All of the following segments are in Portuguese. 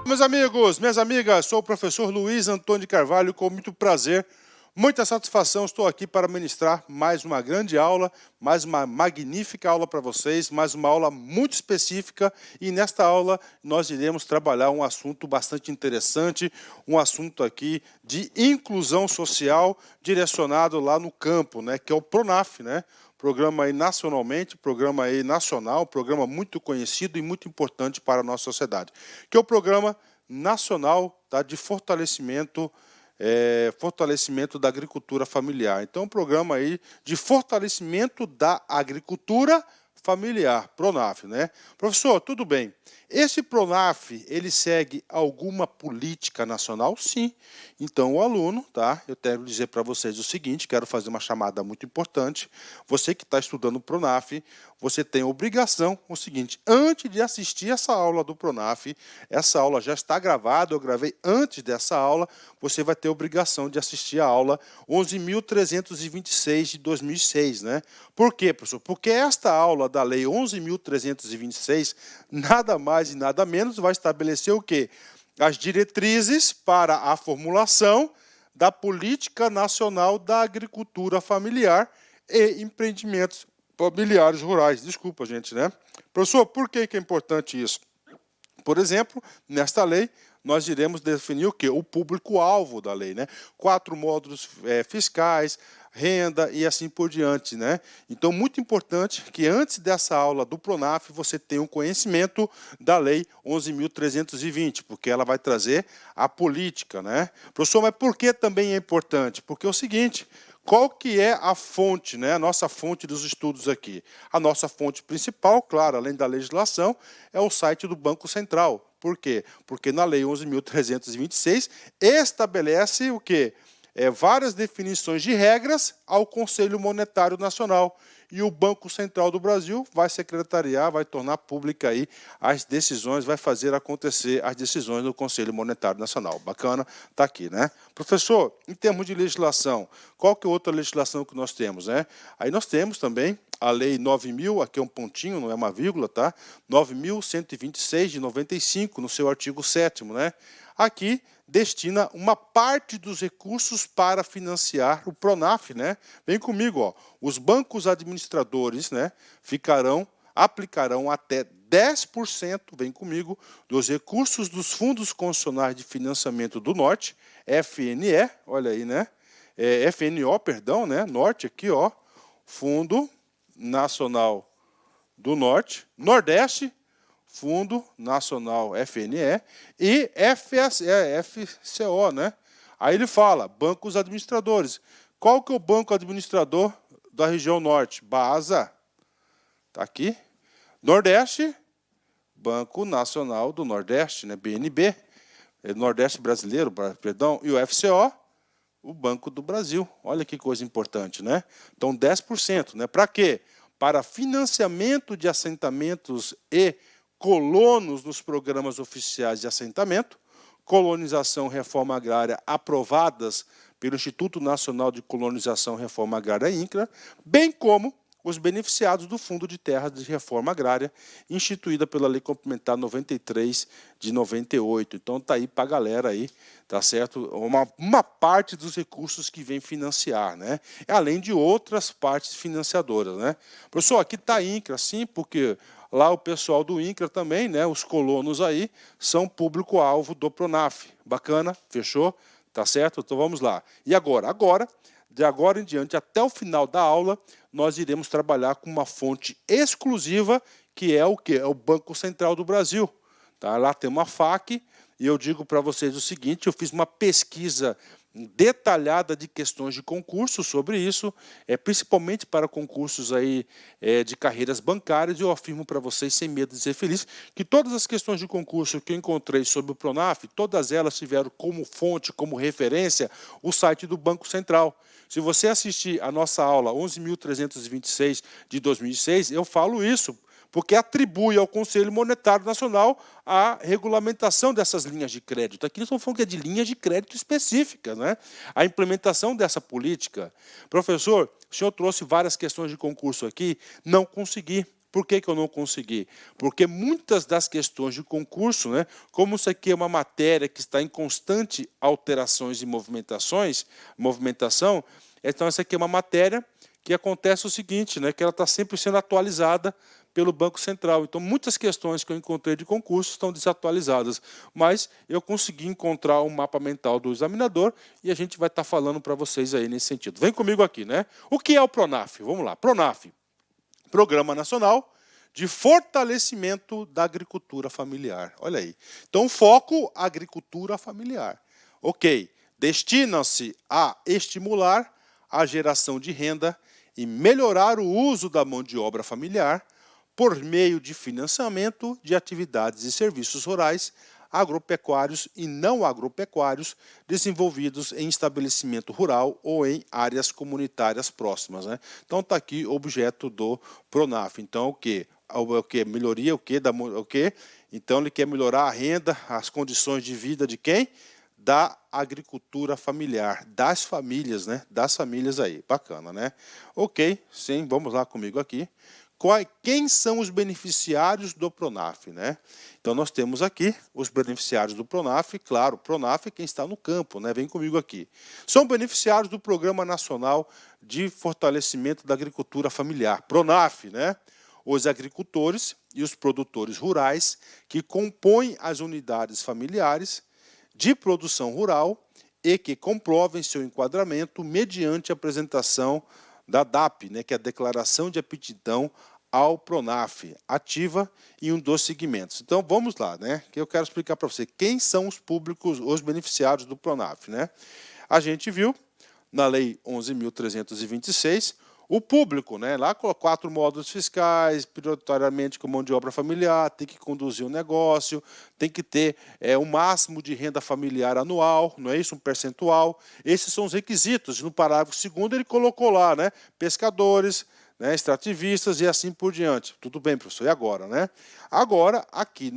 Meus amigos, minhas amigas, sou o professor Luiz Antônio de Carvalho, com muito prazer, muita satisfação, estou aqui para ministrar mais uma grande aula, mais uma magnífica aula para vocês, mais uma aula muito específica, e nesta aula nós iremos trabalhar um assunto bastante interessante, um assunto aqui de inclusão social direcionado lá no campo, né, que é o PRONAF, né? Programa aí nacionalmente, programa aí nacional, programa muito conhecido e muito importante para a nossa sociedade, que é o Programa Nacional, tá, de fortalecimento da agricultura familiar. Então, um programa aí de fortalecimento da agricultura familiar, PRONAF, né? Professor, tudo bem. Esse PRONAF, ele segue alguma política nacional? Sim. Então, o aluno, tá? Eu quero dizer para vocês o seguinte, quero fazer uma chamada muito importante. Você que está estudando o PRONAF, você tem a obrigação, o seguinte, antes de assistir essa aula do PRONAF, essa aula já está gravada, eu gravei antes dessa aula, você vai ter a obrigação de assistir a aula 11.326 de 2006, né? Por quê, professor? Porque esta aula da Lei 11.326, nada mais e nada menos, vai estabelecer o quê? As diretrizes para a formulação da Política Nacional da Agricultura Familiar e Empreendimentos Familiares Rurais. Desculpa, gente, né? Professor, por que é importante isso? Por exemplo, nesta lei, nós iremos definir o quê? O público-alvo da lei, né? 4 módulos fiscais, renda e assim por diante, né? Então, muito importante que antes dessa aula do PRONAF, você tenha um conhecimento da Lei 11.320, porque ela vai trazer a política, né? Professor, mas por que também é importante? Porque é o seguinte, qual que é a fonte, né? A nossa fonte dos estudos aqui? A nossa fonte principal, claro, além da legislação, é o site do Banco Central. Por quê? Porque na Lei 11.326 estabelece o quê? Várias definições de regras ao Conselho Monetário Nacional. E o Banco Central do Brasil vai secretariar, vai tornar pública aí as decisões, vai fazer acontecer as decisões do Conselho Monetário Nacional. Bacana, está aqui, né? Professor, em termos de legislação, qual que é outra legislação que nós temos, né? Aí nós temos também a Lei 9.000, aqui é um pontinho, não é uma vírgula, tá? 9.126 de 95, no seu artigo 7º, né? Aqui destina uma parte dos recursos para financiar o PRONAF, né? Vem comigo, ó. Os bancos administradores, né, aplicarão até 10%, vem comigo, dos recursos dos fundos constitucionais de financiamento do Norte, FNE, olha aí, né? FNO, perdão, né? Norte aqui, ó. Fundo Nacional do Norte, Nordeste, Fundo Nacional FNE e FCO, né? Aí ele fala, bancos administradores. Qual que é o banco administrador da região Norte? BASA. Está aqui. Nordeste, Banco Nacional do Nordeste, né? BNB. Nordeste Brasileiro, perdão. E o FCO, o Banco do Brasil. Olha que coisa importante, né? Então, 10%, né? Para quê? Para financiamento de assentamentos e colonos nos programas oficiais de assentamento, colonização e reforma agrária aprovadas pelo Instituto Nacional de Colonização e Reforma Agrária, INCRA, bem como os beneficiados do Fundo de Terras de Reforma Agrária, instituída pela Lei Complementar 93 de 98. Então, está aí para a galera aí, tá certo? Uma parte dos recursos que vem financiar, né? Além de outras partes financiadoras, né? Professor, aqui está a INCRA, sim, porque lá o pessoal do INCRA também, né? Os colonos aí, são público-alvo do PRONAF. Bacana? Fechou? Tá certo? Então, vamos lá. E agora? De agora em diante, até o final da aula, nós iremos trabalhar com uma fonte exclusiva, que é o quê? É o Banco Central do Brasil. Tá? Lá tem uma FAQ, e eu digo para vocês o seguinte, eu fiz uma pesquisa detalhada de questões de concurso sobre isso, principalmente para concursos aí, de carreiras bancárias, e eu afirmo para vocês, sem medo de ser feliz, que todas as questões de concurso que eu encontrei sobre o PRONAF, todas elas tiveram como fonte, como referência, o site do Banco Central. Se você assistir a nossa aula 11.326 de 2006, eu falo isso, porque atribui ao Conselho Monetário Nacional a regulamentação dessas linhas de crédito. Aqui nós estamos falando de linhas de crédito específicas, né? A implementação dessa política. Professor, o senhor trouxe várias questões de concurso aqui, não consegui. Por que eu não consegui? Porque muitas das questões de concurso, né, como isso aqui é uma matéria que está em constante alterações e movimentação, então essa aqui é uma matéria que acontece o seguinte, né, que ela está sempre sendo atualizada pelo Banco Central. Então, muitas questões que eu encontrei de concurso estão desatualizadas, mas eu consegui encontrar um mapa mental do examinador e a gente vai estar falando para vocês aí nesse sentido. Vem comigo aqui, né? O que é o PRONAF? Vamos lá. PRONAF, Programa Nacional de Fortalecimento da Agricultura Familiar. Olha aí. Então, foco agricultura familiar. Ok. Destina-se a estimular a geração de renda e melhorar o uso da mão de obra familiar por meio de financiamento de atividades e serviços rurais, agropecuários e não agropecuários desenvolvidos em estabelecimento rural ou em áreas comunitárias próximas, né? Então está aqui o objeto do PRONAF. Então o que? Melhoria o que? Então ele quer melhorar a renda, as condições de vida de quem? Da agricultura familiar, das famílias, né? Das famílias aí. Bacana, né? Ok, sim, vamos lá comigo aqui. Quem são os beneficiários do PRONAF, né? Então nós temos aqui os beneficiários do PRONAF, claro, PRONAF é quem está no campo, né? Vem comigo aqui. São beneficiários do Programa Nacional de Fortalecimento da Agricultura Familiar, PRONAF, né? Os agricultores e os produtores rurais que compõem as unidades familiares de produção rural e que comprovem seu enquadramento mediante a apresentação da DAP, né, que é a Declaração de Aptidão ao PRONAF, ativa em um dos segmentos. Então, vamos lá, né, que eu quero explicar para você quem são os públicos, os beneficiários do PRONAF, né? A gente viu na Lei 11.326, o público, né, lá com 4 módulos fiscais, prioritariamente com mão de obra familiar, tem que conduzir o negócio, tem que ter o máximo de renda familiar anual, não é isso? Um percentual. Esses são os requisitos. No parágrafo 2º ele colocou lá, né, pescadores, né, extrativistas e assim por diante. Tudo bem, professor, e agora, né? Agora, aqui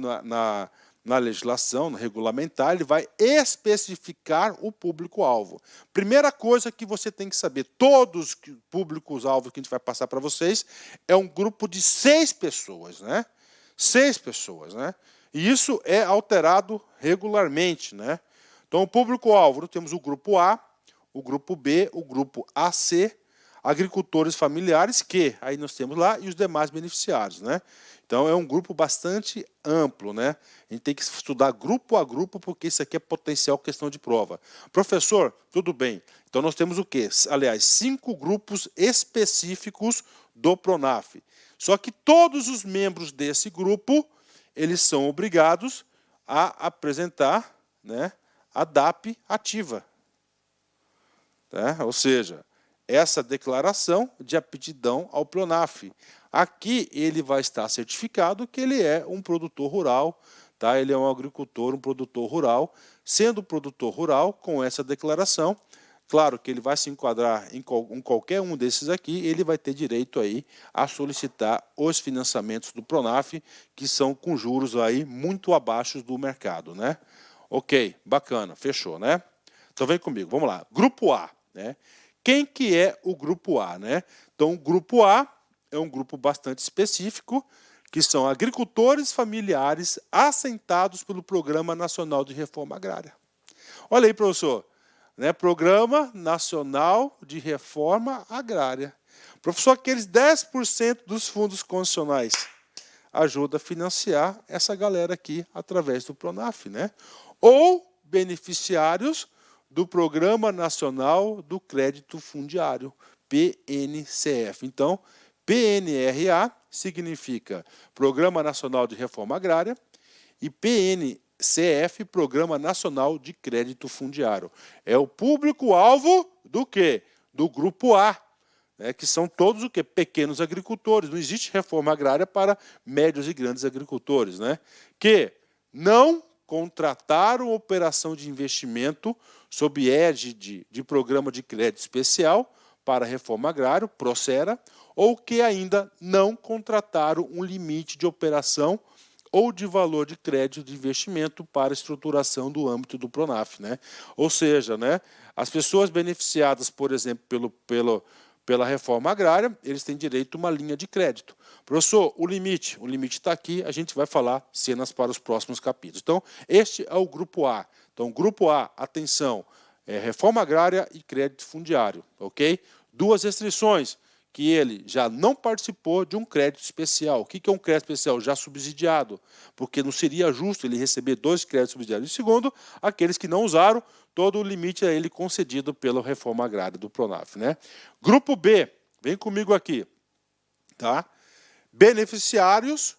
na legislação, no regulamentar, ele vai especificar o público-alvo. Primeira coisa que você tem que saber, todos os públicos-alvos que a gente vai passar para vocês, é um grupo de 6 pessoas, né? 6 pessoas, né? E isso é alterado regularmente, né? Então, o público-alvo, temos o grupo A, o grupo B, o grupo AC, agricultores familiares, que aí nós temos lá, e os demais beneficiários, né? Então é um grupo bastante amplo, né? A gente tem que estudar grupo a grupo, porque isso aqui é potencial questão de prova. Professor, tudo bem. Então nós temos o quê? Aliás, 5 grupos específicos do PRONAF. Só que todos os membros desse grupo, eles são obrigados a apresentar, né, a DAP ativa. Tá? Ou seja, essa declaração de aptidão ao PRONAF. Aqui ele vai estar certificado que ele é um produtor rural, tá? Ele é um agricultor, um produtor rural. Sendo produtor rural, com essa declaração, claro que ele vai se enquadrar em qualquer um desses aqui, ele vai ter direito aí a solicitar os financiamentos do PRONAF, que são com juros aí muito abaixo do mercado, né? Ok, bacana, fechou, né? Então vem comigo, vamos lá. Grupo A, né? Quem que é o grupo A, né? Então, o grupo A é um grupo bastante específico, que são agricultores familiares assentados pelo Programa Nacional de Reforma Agrária. Olha aí, professor, né? Programa Nacional de Reforma Agrária. Professor, aqueles 10% dos fundos condicionais ajuda a financiar essa galera aqui através do PRONAF, né? Ou beneficiários do Programa Nacional do Crédito Fundiário, PNCF. Então, PNRA significa Programa Nacional de Reforma Agrária e PNCF, Programa Nacional de Crédito Fundiário. É o público-alvo do quê? Do Grupo A, né, que são todos o quê? Pequenos agricultores. Não existe reforma agrária para médios e grandes agricultores, né? Que não contrataram operação de investimento sob égide de programa de crédito especial para reforma agrária, Procera, ou que ainda não contrataram um limite de operação ou de valor de crédito de investimento para estruturação do âmbito do PRONAF, né? Ou seja, né, as pessoas beneficiadas, por exemplo, pela reforma agrária, eles têm direito a uma linha de crédito. Professor, o limite está aqui, a gente vai falar cenas para os próximos capítulos. Então, este é o grupo A. Então, grupo A, atenção, reforma agrária e crédito fundiário, ok? Duas restrições, que ele já não participou de um crédito especial. O que é um crédito especial? Já subsidiado, porque não seria justo ele receber 2 créditos subsidiados. E segundo, aqueles que não usaram, todo o limite a ele concedido pela reforma agrária do Pronaf, né? Grupo B, vem comigo aqui, tá? Beneficiários,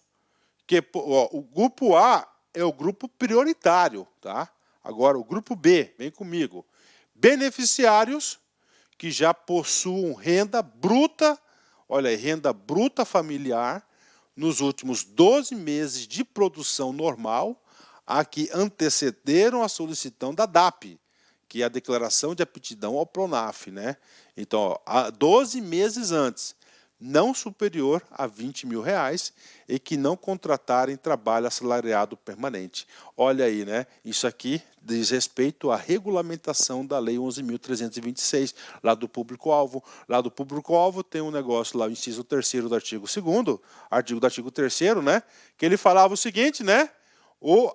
o grupo A é o grupo prioritário, tá? Agora, o grupo B, vem comigo. Beneficiários que já possuam renda bruta, olha aí, renda bruta familiar, nos últimos 12 meses de produção normal, a que antecederam a solicitação da DAP, que é a Declaração de Aptidão ao Pronaf, né? Então, ó, 12 meses antes, não superior a R$20.000 e que não contratarem trabalho assalariado permanente. Olha aí, né? Isso aqui diz respeito à regulamentação da Lei 11.326, lá do público-alvo. Lá do público-alvo tem um negócio lá, o inciso 3º do artigo 2º, artigo do artigo 3º, né? Que ele falava o seguinte, né?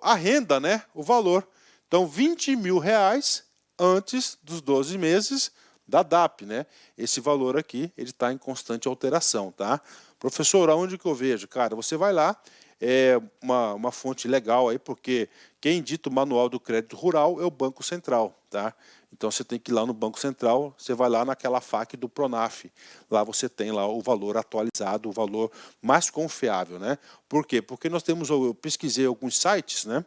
A renda, né? O valor. Então, R$20.000 antes dos 12 meses da DAP, né? Esse valor aqui, ele está em constante alteração, tá? Professor, aonde que eu vejo? Cara, você vai lá, é uma fonte legal aí, porque quem dita o manual do crédito rural é o Banco Central, tá? Então você tem que ir lá no Banco Central, você vai lá naquela FAQ do Pronaf, lá você tem lá o valor atualizado, o valor mais confiável, né? Por quê? Porque nós temos, eu pesquisei alguns sites, né?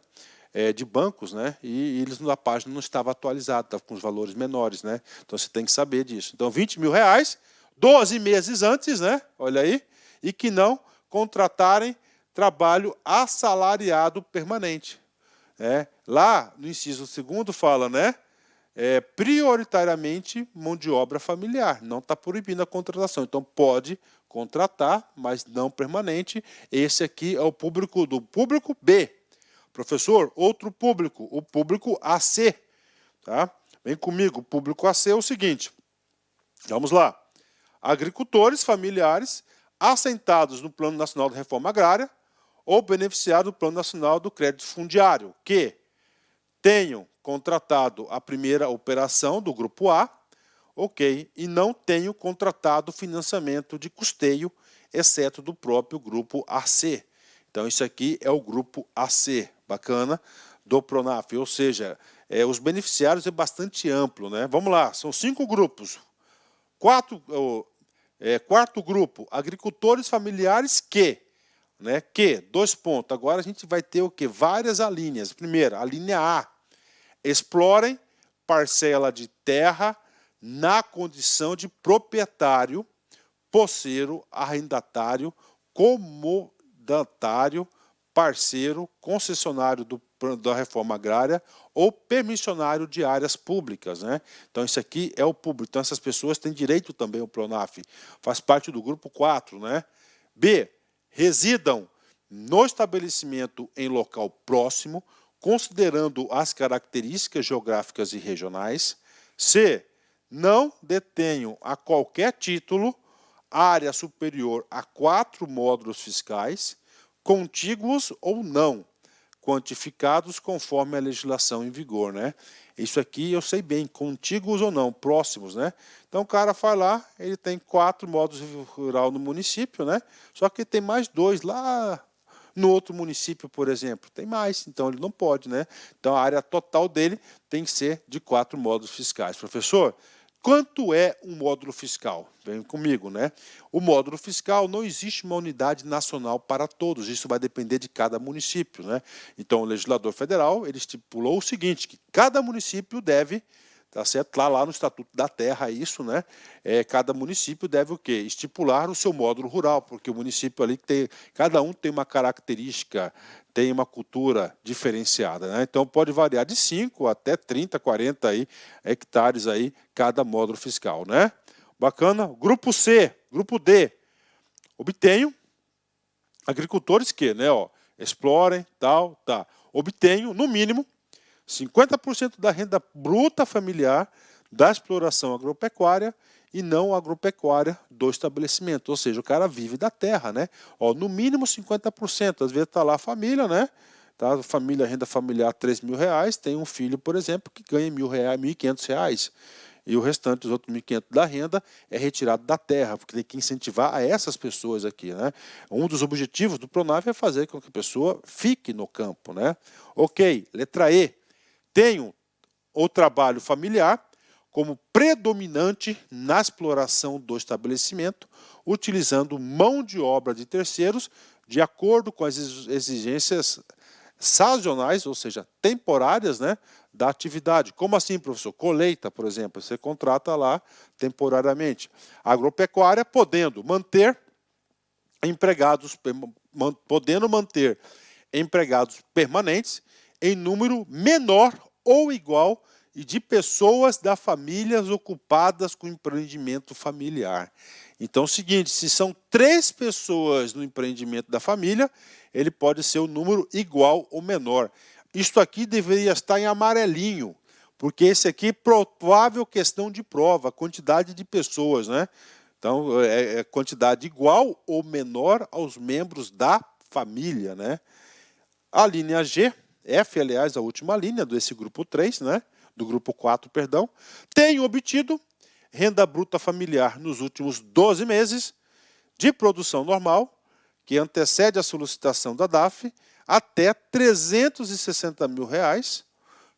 De bancos, né? E eles na página não estava atualizado, estava com os valores menores, né? Então você tem que saber disso. Então, R$20.000, 12 meses antes, né? Olha aí, e que não contratarem trabalho assalariado permanente. Lá no inciso 2º fala, né? Prioritariamente mão de obra familiar, não está proibindo a contratação. Então pode contratar, mas não permanente. Esse aqui é o público do público B. Professor, outro público, o público AC. Tá? Vem comigo, o público AC é o seguinte. Vamos lá. Agricultores familiares assentados no Plano Nacional de Reforma Agrária ou beneficiados do Plano Nacional do Crédito Fundiário, que tenham contratado a primeira operação do Grupo A, ok, e não tenham contratado financiamento de custeio, exceto do próprio Grupo AC. Então, isso aqui é o Grupo AC, bacana, do Pronaf, ou seja, os beneficiários é bastante amplo, né? Vamos lá, são 5 grupos. Quarto grupo, agricultores familiares que, 2 pontos. Agora a gente vai ter o quê? Várias alíneas. Primeiro, a linha A, explorem parcela de terra na condição de proprietário, posseiro, arrendatário, comodatário, parceiro, concessionário da reforma agrária ou permissionário de áreas públicas, né? Então, isso aqui é o público. Então, essas pessoas têm direito também ao Pronaf. Faz parte do grupo 4, né? B, residam no estabelecimento em local próximo, considerando as características geográficas e regionais. C, não detenham a qualquer título área superior a 4 módulos fiscais, contíguos ou não, quantificados conforme a legislação em vigor, né? Isso aqui eu sei bem, contíguos ou não, próximos, né? Então o cara vai lá, ele tem 4 módulos rural no município, né? Só que tem mais 2 lá no outro município, por exemplo, tem mais, então ele não pode, né? Então a área total dele tem que ser de 4 módulos fiscais. Professor, quanto é um módulo fiscal? Vem comigo, né? O módulo fiscal não existe uma unidade nacional para todos, isso vai depender de cada município, né? Então o legislador federal, ele estipulou o seguinte, que cada município deve, tá certo? Lá no Estatuto da Terra, isso, né? Cada município deve o quê? Estipular o seu módulo rural, porque o município ali tem, cada um tem uma característica, tem uma cultura diferenciada, né? Então pode variar de 5 até 30, 40 aí, hectares aí, cada módulo fiscal, né? Bacana. Grupo C, grupo D, obtenham agricultores que, né, explorem, tá. Obtenham, no mínimo, 50% da renda bruta familiar da exploração agropecuária e não agropecuária do estabelecimento, ou seja, o cara vive da terra, né? Ó, no mínimo 50%, às vezes está lá a família, né? Tá, família, renda familiar R$ 3.000, tem um filho, por exemplo, que ganha R$ 1.000, R$ 1.500, e o restante, os outros 1.500 da renda, é retirado da terra, porque tem que incentivar a essas pessoas aqui, né? Um dos objetivos do Pronaf é fazer com que a pessoa fique no campo, né? Ok, letra E. Tenho o trabalho familiar como predominante na exploração do estabelecimento, utilizando mão de obra de terceiros de acordo com as exigências sazonais, ou seja, temporárias, né, da atividade. Como assim, professor? Colheita, por exemplo, você contrata lá temporariamente. Agropecuária podendo manter empregados permanentes em número menor ou igual e de pessoas da família ocupadas com empreendimento familiar. Então é o seguinte, se são 3 pessoas no empreendimento da família, ele pode ser um número igual ou menor. Isto aqui deveria estar em amarelinho, porque esse aqui é provável questão de prova, quantidade de pessoas, né? Então, é quantidade igual ou menor aos membros da família, né? A linha G, F, aliás, a última linha desse grupo 3, né? Do grupo 4, perdão, tem obtido renda bruta familiar nos últimos 12 meses de produção normal, que antecede a solicitação da DAF, até R$ 360 mil,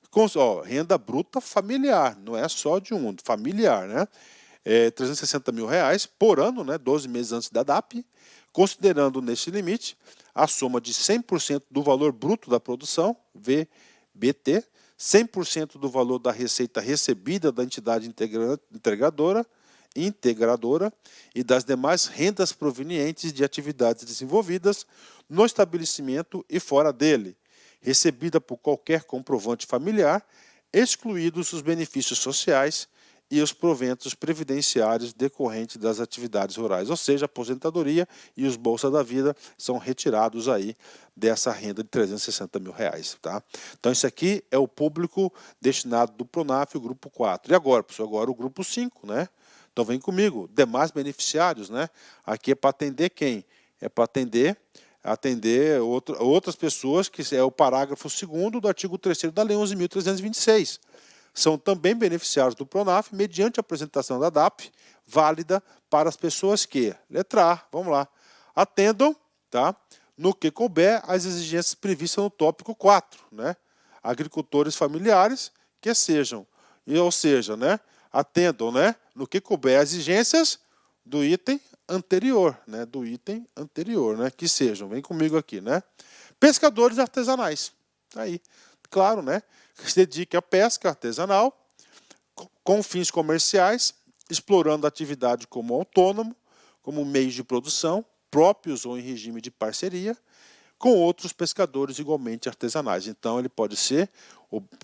com, renda bruta familiar, não é só de um, familiar, né? R$ 360 mil por ano, né? 12 meses antes da DAP, considerando neste limite a soma de 100% do valor bruto da produção, VBT, 100% do valor da receita recebida da entidade integradora e das demais rendas provenientes de atividades desenvolvidas no estabelecimento e fora dele, recebida por qualquer comprovante familiar, excluídos os benefícios sociais e os proventos previdenciários decorrentes das atividades rurais, ou seja, a aposentadoria e os Bolsa da Vida são retirados aí dessa renda de R$ 360 mil, tá? Então isso aqui é o público destinado do Pronaf, o grupo 4. E agora, professor, agora o grupo 5, né? Então vem comigo, demais beneficiários, né? Aqui é para atender quem? É para atender outras pessoas, que é o parágrafo 2º do artigo 3º da Lei 11.326. São também beneficiários do Pronaf mediante a apresentação da DAP, válida para as pessoas que, letra A, vamos lá, atendam, tá, no que couber as exigências previstas no tópico 4, né? Agricultores familiares que sejam, ou seja, né, atendam, né, no que couber as exigências do item anterior, né, que sejam, vem comigo aqui, né? Pescadores artesanais, tá aí, claro, né? Que se dedique à pesca artesanal, com fins comerciais, explorando a atividade como autônomo, como meios de produção, próprios ou em regime de parceria, com outros pescadores igualmente artesanais. Então, ele pode ser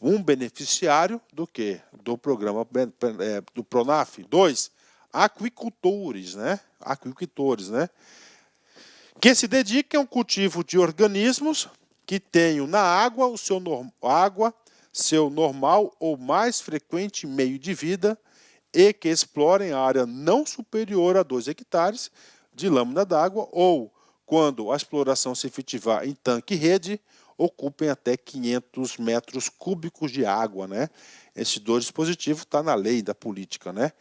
um beneficiário do quê? Do programa do Pronaf. 2, aquicultores, né? Que se dediquem ao cultivo de organismos que tenham na água seu normal ou mais frequente meio de vida e que explorem a área não superior a 2 hectares de lâmina d'água ou, quando a exploração se efetivar em tanque e rede, ocupem até 500 metros cúbicos de água, né? Esses 2 dispositivos estão na lei da política, né?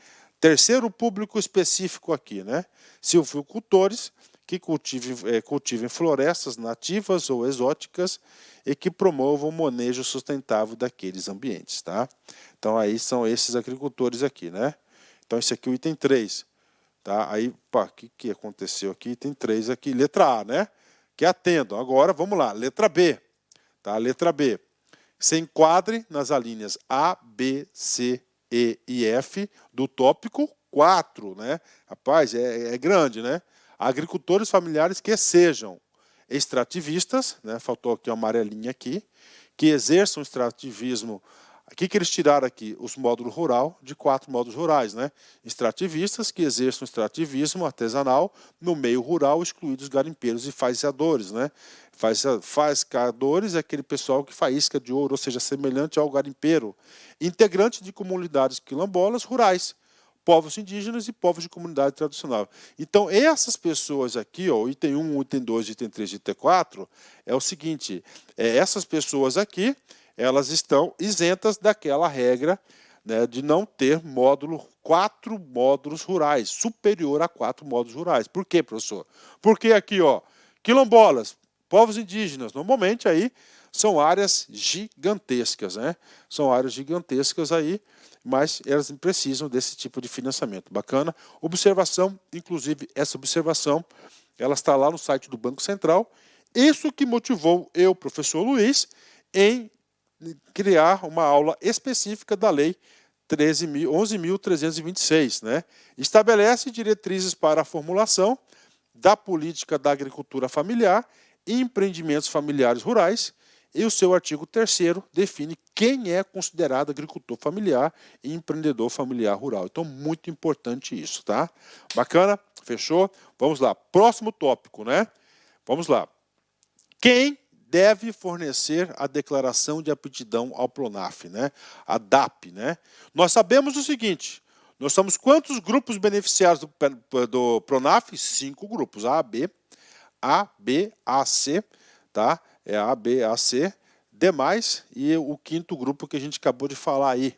Terceiro público específico aqui, né? Silvicultores que cultivem florestas nativas ou exóticas e que promovam o manejo sustentável daqueles ambientes, tá? Então aí são esses agricultores aqui, né? Então esse aqui é o item 3, tá? Aí, o que aconteceu aqui? Item 3 aqui, letra A, né? Que atendam. Agora, vamos lá, letra B, tá? Letra B. Se enquadre nas alíneas A, B, C, E e F do tópico 4, né? Rapaz, é grande, né? Agricultores familiares que sejam extrativistas, né? Faltou aqui uma amarelinha aqui, que exerçam extrativismo. O que eles tiraram aqui? Os módulos rural, de 4 módulos rurais, né? Extrativistas que exerçam extrativismo artesanal no meio rural, excluídos garimpeiros e faiscadores, né? Faiscadores é aquele pessoal que faísca de ouro, ou seja, semelhante ao garimpeiro. Integrante de comunidades quilombolas rurais, povos indígenas e povos de comunidade tradicional. Então, essas pessoas aqui, ó, item 1, item 2, item 3 e item 4, é o seguinte, essas pessoas aqui, elas estão isentas daquela regra, né, de não ter 4 módulos rurais, superior a 4 módulos rurais. Por quê, professor? Porque aqui, ó, quilombolas, povos indígenas, normalmente aí são áreas gigantescas, né? São áreas gigantescas aí, mas elas precisam desse tipo de financiamento. Bacana? Observação, inclusive essa observação, ela está lá no site do Banco Central. Isso que motivou eu, professor Luiz, em criar uma aula específica da Lei 11.326, né? Estabelece diretrizes para a formulação da política da agricultura familiar e empreendimentos familiares rurais, e o seu artigo 3º define quem é considerado agricultor familiar e empreendedor familiar rural. Então, muito importante isso, tá? Bacana? Fechou? Vamos lá. Próximo tópico, né? Vamos lá. Quem deve fornecer a declaração de aptidão ao PRONAF, né? A DAP, né? Nós sabemos o seguinte, nós somos quantos grupos beneficiários do PRONAF? 5 grupos, A, B, A, C, tá? É A, B, A, C, demais, e o 5º grupo que a gente acabou de falar aí,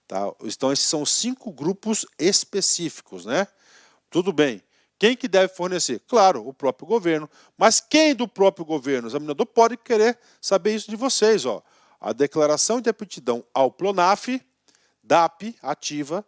tá? Então, esses são 5 grupos específicos, né? Tudo bem. Quem que deve fornecer? Claro, o próprio governo. Mas quem do próprio governo? O examinador pode querer saber isso de vocês, ó. A declaração de aptidão ao PRONAF, DAP, ativa,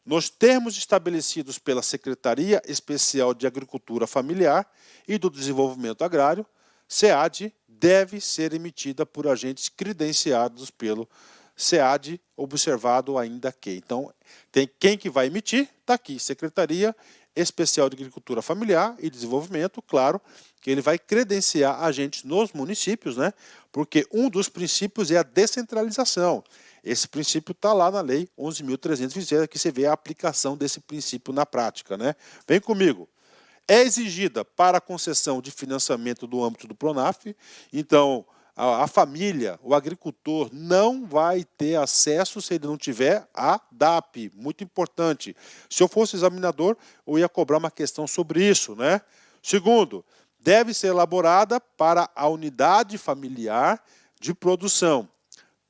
nos termos estabelecidos pela Secretaria Especial de Agricultura Familiar e do Desenvolvimento Agrário, SEAD, deve ser emitida por agentes credenciados pelo SEAD, observado ainda que. Então, tem quem que vai emitir? Está aqui, Secretaria Especial de Agricultura Familiar e Desenvolvimento, claro, que ele vai credenciar agentes nos municípios, né? Porque um dos princípios é a descentralização. Esse princípio está lá na Lei 11.326, que você vê a aplicação desse princípio na prática, né? Vem comigo. É exigida para a concessão de financiamento do âmbito do PRONAF, então a família, o agricultor, não vai ter acesso se ele não tiver a DAP, muito importante. Se eu fosse examinador, eu ia cobrar uma questão sobre isso, né? Segundo, deve ser elaborada para a unidade familiar de produção,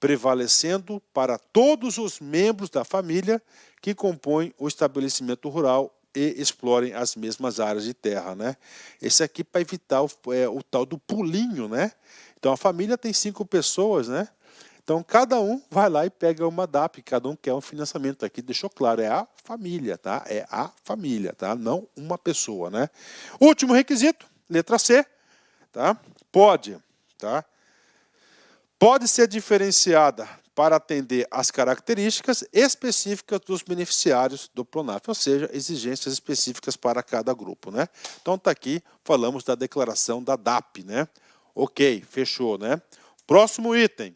prevalecendo para todos os membros da família que compõem o estabelecimento rural e explorem as mesmas áreas de terra, né? Esse aqui para evitar o tal do pulinho, né? Então a família tem 5 pessoas, né? Então cada um vai lá e pega uma DAP, cada um quer um financiamento. Aqui deixou claro, é a família, tá? É a família, tá? Não uma pessoa, né? Último requisito, letra C, tá? Pode ser diferenciada para atender às características específicas dos beneficiários do PRONAF, ou seja, exigências específicas para cada grupo, né? Então está aqui, falamos da declaração da DAP, né? Ok, fechou, né? Próximo item.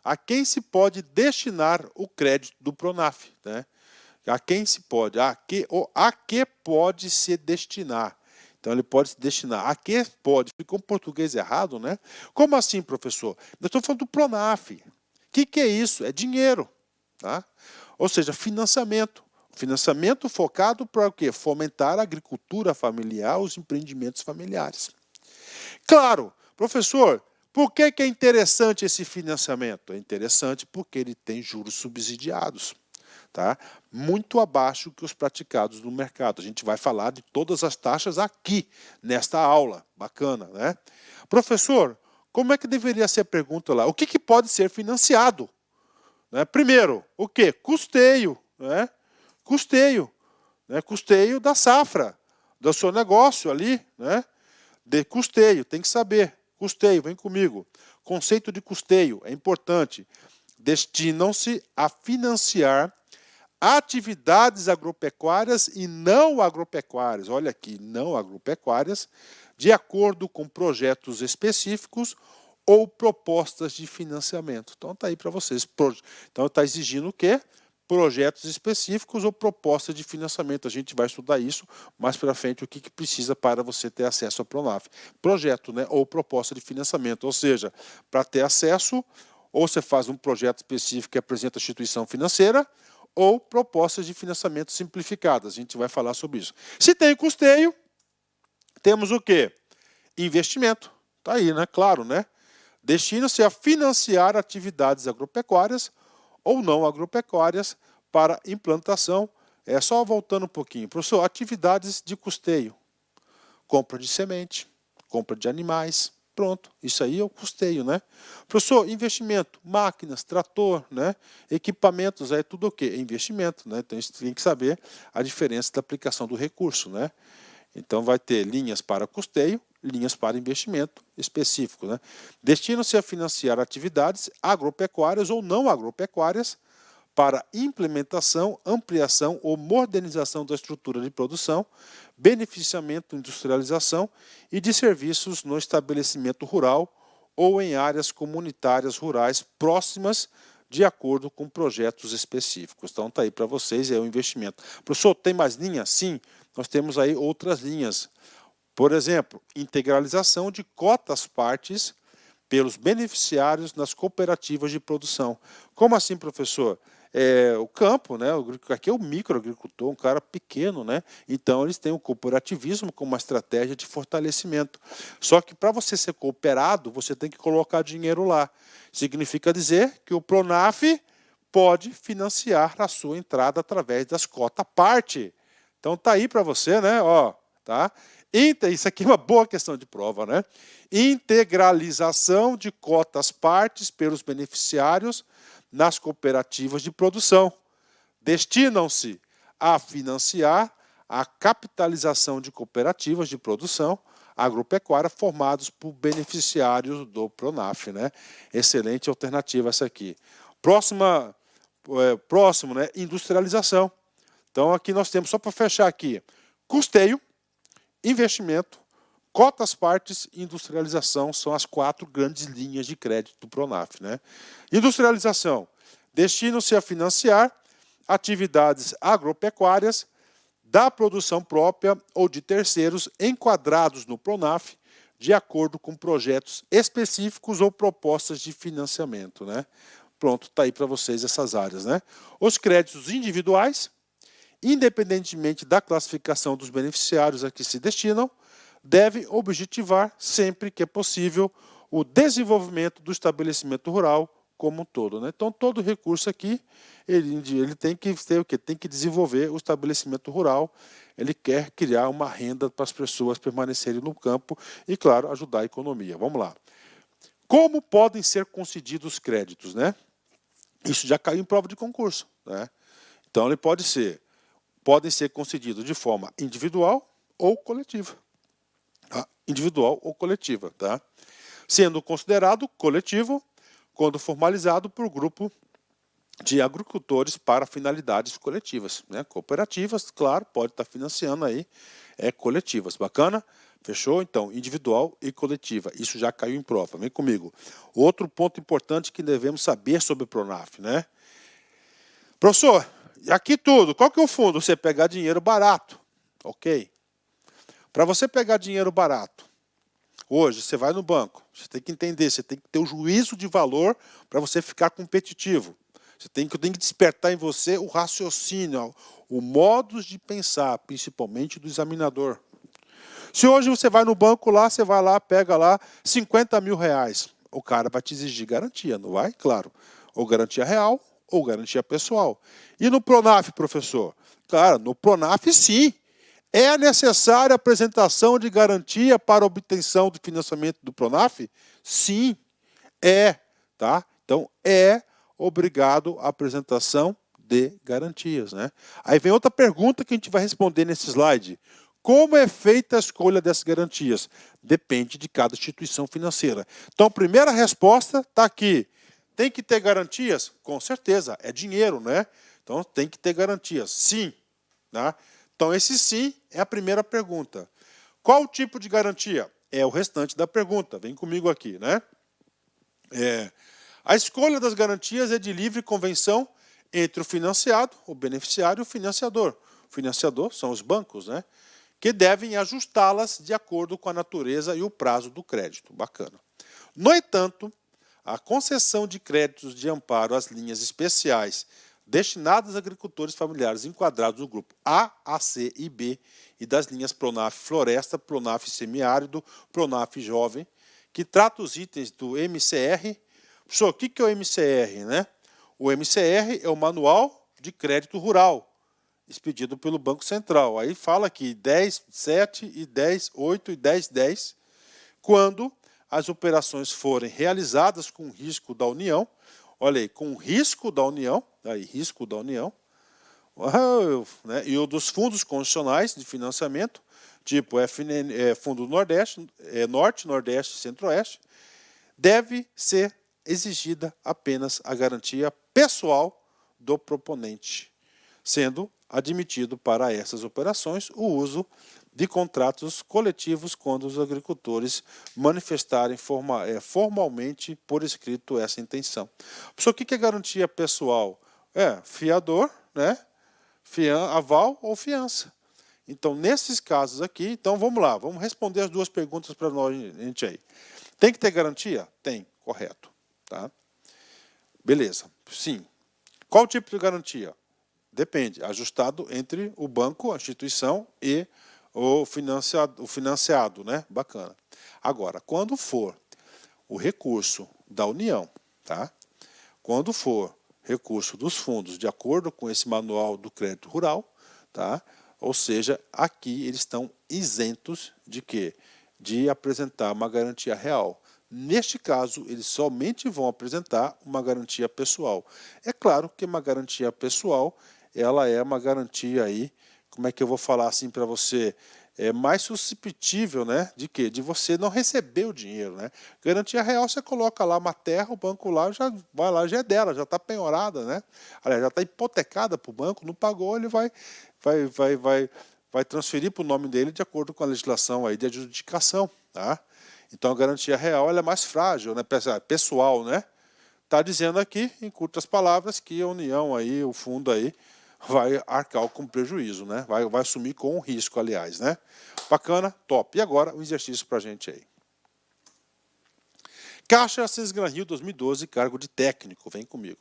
A quem se pode destinar o crédito do PRONAF, né? A quem se pode, a que pode se destinar. Então, ele pode se destinar. A que pode? Ficou um português errado, né? Como assim, professor? Eu estou falando do PRONAF. O que é isso? É dinheiro, tá? Ou seja, financiamento. Financiamento focado para o quê? Fomentar a agricultura familiar, os empreendimentos familiares. Claro, professor, por que é interessante esse financiamento? É interessante porque ele tem juros subsidiados, tá? Muito abaixo que os praticados no mercado. A gente vai falar de todas as taxas aqui, nesta aula. Bacana, né? Professor, como é que deveria ser a pergunta lá? O que pode ser financiado? Né? Primeiro, o quê? Custeio, né? Custeio, né? Custeio da safra, do seu negócio ali, né? De custeio, tem que saber. Custeio, vem comigo. Conceito de custeio é importante. Destinam-se a financiar atividades agropecuárias e não agropecuárias. Olha aqui, não agropecuárias, de acordo com projetos específicos ou propostas de financiamento. Então está aí para vocês. Então está exigindo o quê? Projetos específicos ou propostas de financiamento. A gente vai estudar isso mais para frente, o que precisa para você ter acesso ao PRONAF. Projeto, né? Ou proposta de financiamento. Ou seja, para ter acesso, ou você faz um projeto específico que apresenta a instituição financeira, ou propostas de financiamento simplificadas. A gente vai falar sobre isso. Se tem custeio, temos o quê? Investimento. Está aí, né? Claro, né? Destina-se a financiar atividades agropecuárias ou não agropecuárias para implantação. É só voltando um pouquinho. Professor, atividades de custeio. Compra de semente, compra de animais. Pronto, isso aí é o custeio, né? Professor, investimento, máquinas, trator, né? Equipamentos, é tudo o quê? É investimento, né? Então, isso tem que saber a diferença da aplicação do recurso, né? Então, vai ter linhas para custeio, linhas para investimento específico, né? Destinam-se a financiar atividades agropecuárias ou não agropecuárias para implementação, ampliação ou modernização da estrutura de produção, beneficiamento, industrialização e de serviços no estabelecimento rural ou em áreas comunitárias rurais próximas de acordo com projetos específicos. Então está aí para vocês, é o investimento. Professor, tem mais linhas? Sim, nós temos aí outras linhas. Por exemplo, integralização de cotas partes pelos beneficiários nas cooperativas de produção. Como assim, professor? O campo, né? Aqui é o microagricultor, um cara pequeno, né? Então eles têm o cooperativismo como uma estratégia de fortalecimento. Só que para você ser cooperado, você tem que colocar dinheiro lá. Significa dizer que o Pronaf pode financiar a sua entrada através das cotas parte. Então tá aí para você, né? Ó, tá? Isso aqui é uma boa questão de prova, né? Integralização de cotas partes pelos beneficiários nas cooperativas de produção. Destinam-se a financiar a capitalização de cooperativas de produção agropecuária formados por beneficiários do Pronaf, né? Excelente alternativa essa aqui. Próximo, né? Industrialização. Então aqui nós temos, só para fechar aqui, custeio, investimento, cotas partes e industrialização são as 4 grandes linhas de crédito do Pronaf, né? Industrialização. Destinam-se a financiar atividades agropecuárias da produção própria ou de terceiros enquadrados no Pronaf de acordo com projetos específicos ou propostas de financiamento, né? Pronto, está aí para vocês essas áreas, né? Os créditos individuais, independentemente da classificação dos beneficiários a que se destinam, deve objetivar, sempre que é possível, o desenvolvimento do estabelecimento rural como um todo, né? Então, todo recurso aqui, ele tem que ter o quê? Tem que desenvolver o estabelecimento rural, ele quer criar uma renda para as pessoas permanecerem no campo e, claro, ajudar a economia. Vamos lá. Como podem ser concedidos créditos, né? Isso já caiu em prova de concurso, né? Então, ele podem ser concedidos de forma individual ou coletiva. Tá? Individual ou coletiva, tá? Sendo considerado coletivo quando formalizado por grupo de agricultores para finalidades coletivas, né? Cooperativas, claro, pode estar financiando aí coletivas. Bacana? Fechou? Então, individual e coletiva. Isso já caiu em prova. Vem comigo. Outro ponto importante que devemos saber sobre o Pronaf, né? Professor, aqui tudo. Qual que é o fundo? Você pegar dinheiro barato. Ok. Para você pegar dinheiro barato, hoje você vai no banco, você tem que entender, você tem que ter o juízo de valor para você ficar competitivo. Você tem que despertar em você o raciocínio, o modo de pensar, principalmente do examinador. Se hoje você vai no banco lá, você vai lá, pega lá 50 mil reais. O cara vai te exigir garantia, não vai? Claro. Ou garantia real, ou garantia pessoal. E no Pronaf, professor? Cara, no Pronaf sim. É necessária a apresentação de garantia para obtenção do financiamento do Pronaf? Sim, é. Tá? Então, é obrigado a apresentação de garantias, né? Aí vem outra pergunta que a gente vai responder nesse slide. Como é feita a escolha dessas garantias? Depende de cada instituição financeira. Então, a primeira resposta está aqui. Tem que ter garantias? Com certeza, é dinheiro, né? Então, tem que ter garantias. Sim. Né? Então, esse sim é a primeira pergunta. Qual o tipo de garantia? É o restante da pergunta. Vem comigo aqui, né? A escolha das garantias é de livre convenção entre o financiado, o beneficiário e o financiador. O financiador são os bancos, né? Que devem ajustá-las de acordo com a natureza e o prazo do crédito. Bacana. No entanto, a concessão de créditos de amparo às linhas especiais destinadas a agricultores familiares enquadrados no grupo A, C e B e das linhas Pronaf Floresta, Pronaf Semiárido, Pronaf Jovem, que trata os itens do MCR. Professor, o que é o MCR, né? O MCR é o Manual de Crédito Rural, expedido pelo Banco Central. Aí fala aqui 10.7 e 10.8 e 10.10, quando as operações forem realizadas com risco da União, olha aí, com risco da União, aí risco da União, né, e o dos fundos condicionais de financiamento, tipo Fundo Nordeste, Norte, Nordeste e Centro-Oeste, deve ser exigida apenas a garantia pessoal do proponente, sendo admitido para essas operações o uso de contratos coletivos quando os agricultores manifestarem formalmente por escrito essa intenção. Professor, o que é garantia pessoal? Fiador, né? Aval ou fiança. Então, nesses casos aqui, então vamos lá, vamos responder as duas perguntas para nós, gente aí. Tem que ter garantia? Tem, correto. Tá? Beleza, sim. Qual tipo de garantia? Depende, ajustado entre o banco, a instituição e o financiado, né? Bacana. Agora, quando for o recurso da União, tá? Quando for recurso dos fundos, de acordo com esse manual do crédito rural, tá? Ou seja, aqui eles estão isentos de quê? De apresentar uma garantia real. Neste caso, eles somente vão apresentar uma garantia pessoal. É claro que uma garantia pessoal, ela é uma garantia aí, como é que eu vou falar assim para você, é mais susceptível, né, de quê? De você não receber o dinheiro, né? Garantia real, você coloca lá uma terra, o banco lá já vai lá, já é dela, já está penhorada, né? Aliás, já está hipotecada para o banco, não pagou, ele vai transferir para o nome dele de acordo com a legislação aí de adjudicação, tá? Então a garantia real ela é mais frágil, né? Pessoal, né? Está dizendo aqui, em curtas palavras, que a União aí, o fundo aí, vai arcar com prejuízo, né? Vai assumir com risco, aliás, né? Bacana, top. E agora o exercício para a gente aí. Caixa Assis Gran Rio 2012, cargo de técnico, vem comigo.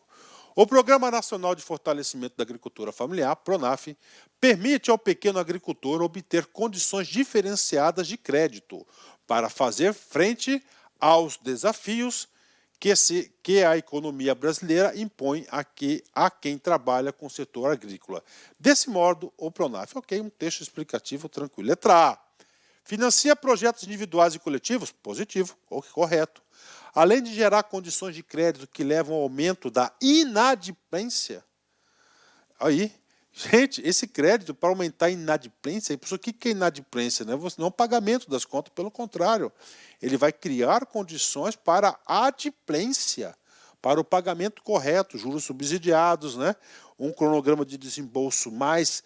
O Programa Nacional de Fortalecimento da Agricultura Familiar, PRONAF, permite ao pequeno agricultor obter condições diferenciadas de crédito para fazer frente aos desafios que a economia brasileira impõe a quem trabalha com o setor agrícola. Desse modo, o PRONAF, ok, um texto explicativo tranquilo. Letra A. Financia projetos individuais e coletivos? Positivo, correto. Além de gerar condições de crédito que levam ao aumento da inadimplência. Aí, gente, esse crédito para aumentar a inadimplência, o que é inadimplência? Não é o pagamento das contas, pelo contrário. Ele vai criar condições para a adimplência, para o pagamento correto, juros subsidiados, né? Um cronograma de desembolso mais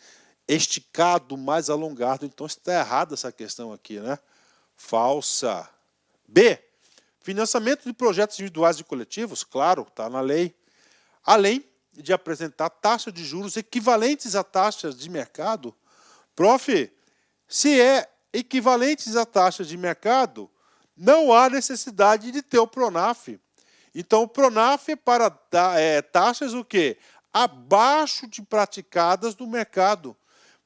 esticado, mais alongado. Então, está errada essa questão aqui, né? Falsa. B. Financiamento de projetos individuais e coletivos, claro, está na lei. Além de apresentar taxas de juros equivalentes a taxas de mercado. Prof, se é equivalentes a taxas de mercado, não há necessidade de ter o PRONAF. Então, o PRONAF é para taxas o quê? Abaixo de praticadas do mercado.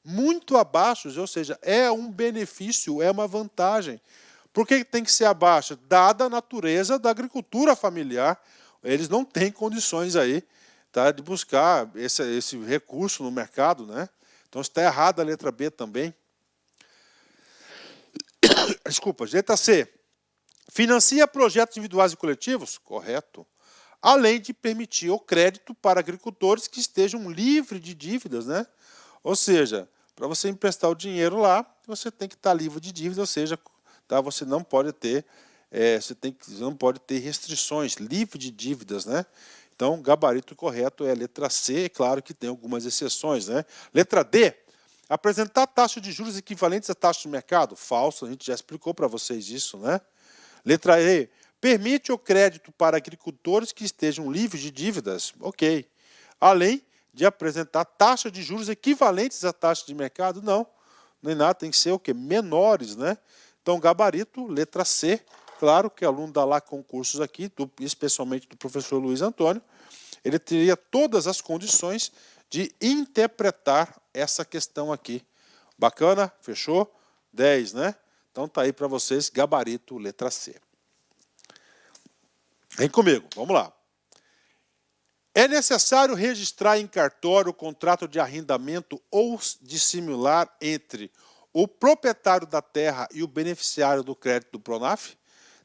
Muito abaixo, ou seja, é um benefício, é uma vantagem. Por que tem que ser abaixo? Dada a natureza da agricultura familiar, eles não têm condições aí, tá, de buscar esse recurso no mercado, né? Então está errada a letra B também. Desculpa, letra C. Financia projetos individuais e coletivos? Correto. Além de permitir o crédito para agricultores que estejam livres de dívidas, né? Ou seja, para você emprestar o dinheiro lá, você tem que estar livre de dívidas, ou seja, tá, você não pode ter, não pode ter restrições, livre de dívidas, né? Então, gabarito correto é a letra C, é claro que tem algumas exceções, né? Letra D, apresentar taxa de juros equivalentes à taxa de mercado? Falso, a gente já explicou para vocês isso, né? Letra E, permite o crédito para agricultores que estejam livres de dívidas? Ok. Além de apresentar taxa de juros equivalentes à taxa de mercado? Não, nem nada, tem que ser o quê? Menores, né? Então, gabarito, letra C, claro que aluno dá lá concursos aqui, especialmente do professor Luiz Antônio, ele teria todas as condições de interpretar essa questão aqui. Bacana? Fechou? 10, né? Então tá aí para vocês, gabarito, letra C. Vem comigo, vamos lá. É necessário registrar em cartório o contrato de arrendamento ou dissimilar entre o proprietário da terra e o beneficiário do crédito do Pronaf?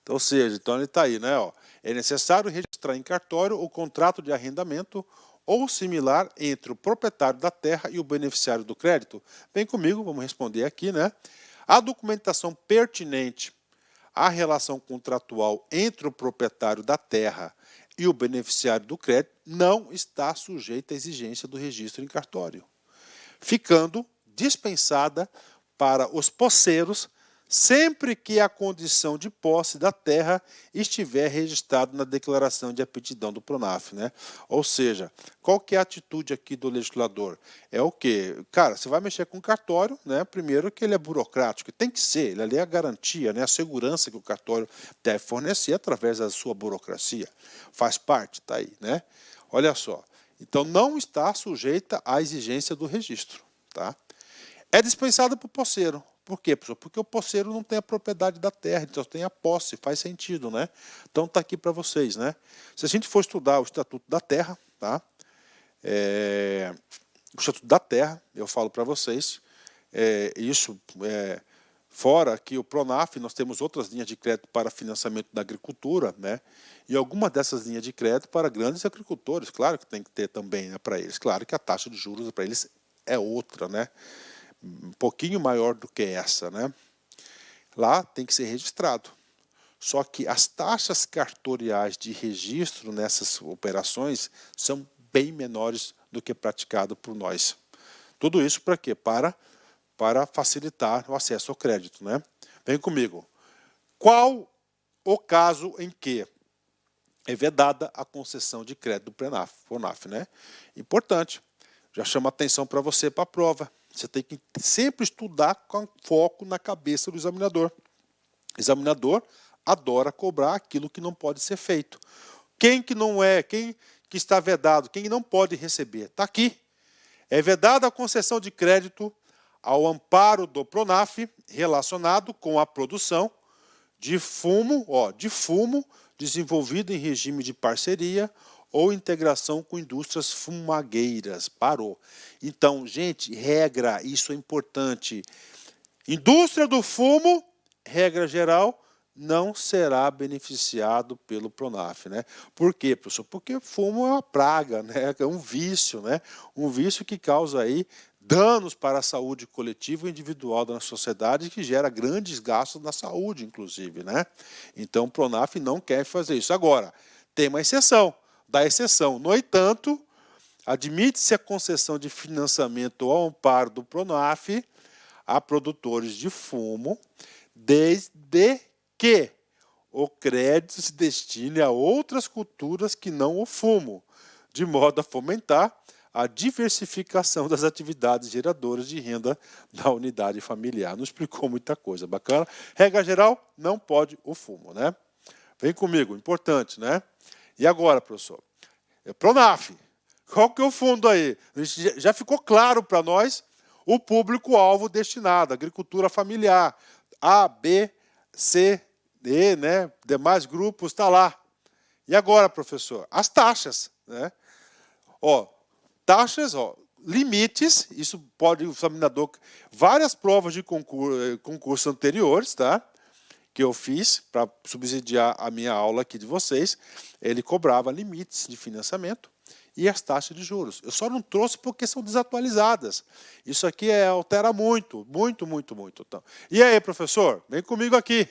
Então, ou seja, então ele está aí, né? Ó, é necessário registrar em cartório o contrato de arrendamento ou similar entre o proprietário da terra e o beneficiário do crédito? Vem comigo, vamos responder aqui, né? A documentação pertinente à relação contratual entre o proprietário da terra e o beneficiário do crédito não está sujeita à exigência do registro em cartório, ficando dispensada para os posseiros sempre que a condição de posse da terra estiver registrada na declaração de aptidão do Pronaf, né? Ou seja, qual que é a atitude aqui do legislador? É o quê? Cara, você vai mexer com o cartório, né? Primeiro que ele é burocrático, tem que ser, ele ali é a garantia, né? A segurança que o cartório deve fornecer através da sua burocracia. Faz parte, tá aí, né? Olha só, então não está sujeita à exigência do registro, tá? É dispensada para o posseiro. Por quê, professor? Porque o posseiro não tem a propriedade da terra, então tem a posse, faz sentido, né? Então está aqui para vocês, né? Se a gente for estudar o Estatuto da Terra, tá? O Estatuto da Terra, eu falo para vocês, fora que o Pronaf, nós temos outras linhas de crédito para financiamento da agricultura, né? E algumas dessas linhas de crédito para grandes agricultores, claro que tem que ter também, né, para eles. Claro que a taxa de juros para eles é outra, né? Um pouquinho maior do que essa, né? Lá tem que ser registrado. Só que as taxas cartoriais de registro nessas operações são bem menores do que praticado por nós. Tudo isso para quê? Para facilitar o acesso ao crédito, né? Vem comigo. Qual o caso em que é vedada a concessão de crédito do Pronaf, né? Importante. Já chama atenção para você para a prova. Você tem que sempre estudar com foco na cabeça do examinador. O examinador adora cobrar aquilo que não pode ser feito. Quem que não é, quem que está vedado, quem não pode receber? Está aqui. É vedada a concessão de crédito ao amparo do Pronaf relacionado com a produção de fumo desenvolvido em regime de parceria ou integração com indústrias fumagueiras. Parou. Então, gente, regra, isso é importante. Indústria do fumo, regra geral, não será beneficiado pelo Pronaf, né? Por quê, professor? Porque fumo é uma praga, né? É um vício, né? Um vício que causa aí danos para a saúde coletiva e individual da sociedade, que gera grandes gastos na saúde, inclusive, né? Então, o Pronaf não quer fazer isso. Agora, tem uma exceção. Da exceção. No entanto, admite-se a concessão de financiamento ao amparo do Pronaf a produtores de fumo, desde que o crédito se destine a outras culturas que não o fumo, de modo a fomentar a diversificação das atividades geradoras de renda da unidade familiar. Não explicou muita coisa, bacana? Regra geral, não pode o fumo, né? Vem comigo, importante, né? E agora, professor? Pronaf. Qual que é o fundo aí? Já ficou claro para nós o público-alvo destinado, agricultura familiar. A, B, C, D, né? Demais grupos, está lá. E agora, professor? As taxas, né? Ó, taxas, ó, limites, isso pode o examinador... Várias provas de concurso anteriores, tá? Que eu fiz para subsidiar a minha aula aqui de vocês, ele cobrava limites de financiamento e as taxas de juros. Eu só não trouxe porque são desatualizadas. Isso aqui altera muito, muito, muito, muito. Então, e aí, professor? Vem comigo aqui.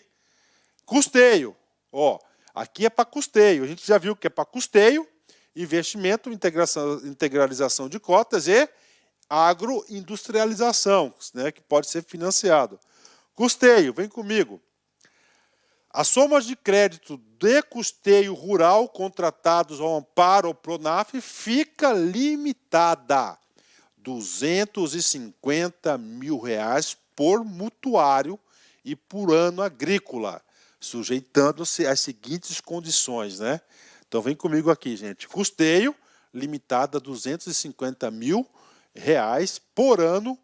Custeio. Ó, aqui é para custeio. A gente já viu que é para custeio, investimento, integralização de cotas e agroindustrialização, né, que pode ser financiado. Custeio, vem comigo. As somas de crédito de custeio rural contratados ao amparo ao Pronaf fica limitada a R$ 250 mil por mutuário e por ano agrícola, sujeitando-se às seguintes condições, né? Então vem comigo aqui, gente. Custeio, limitada a R$250 mil por ano,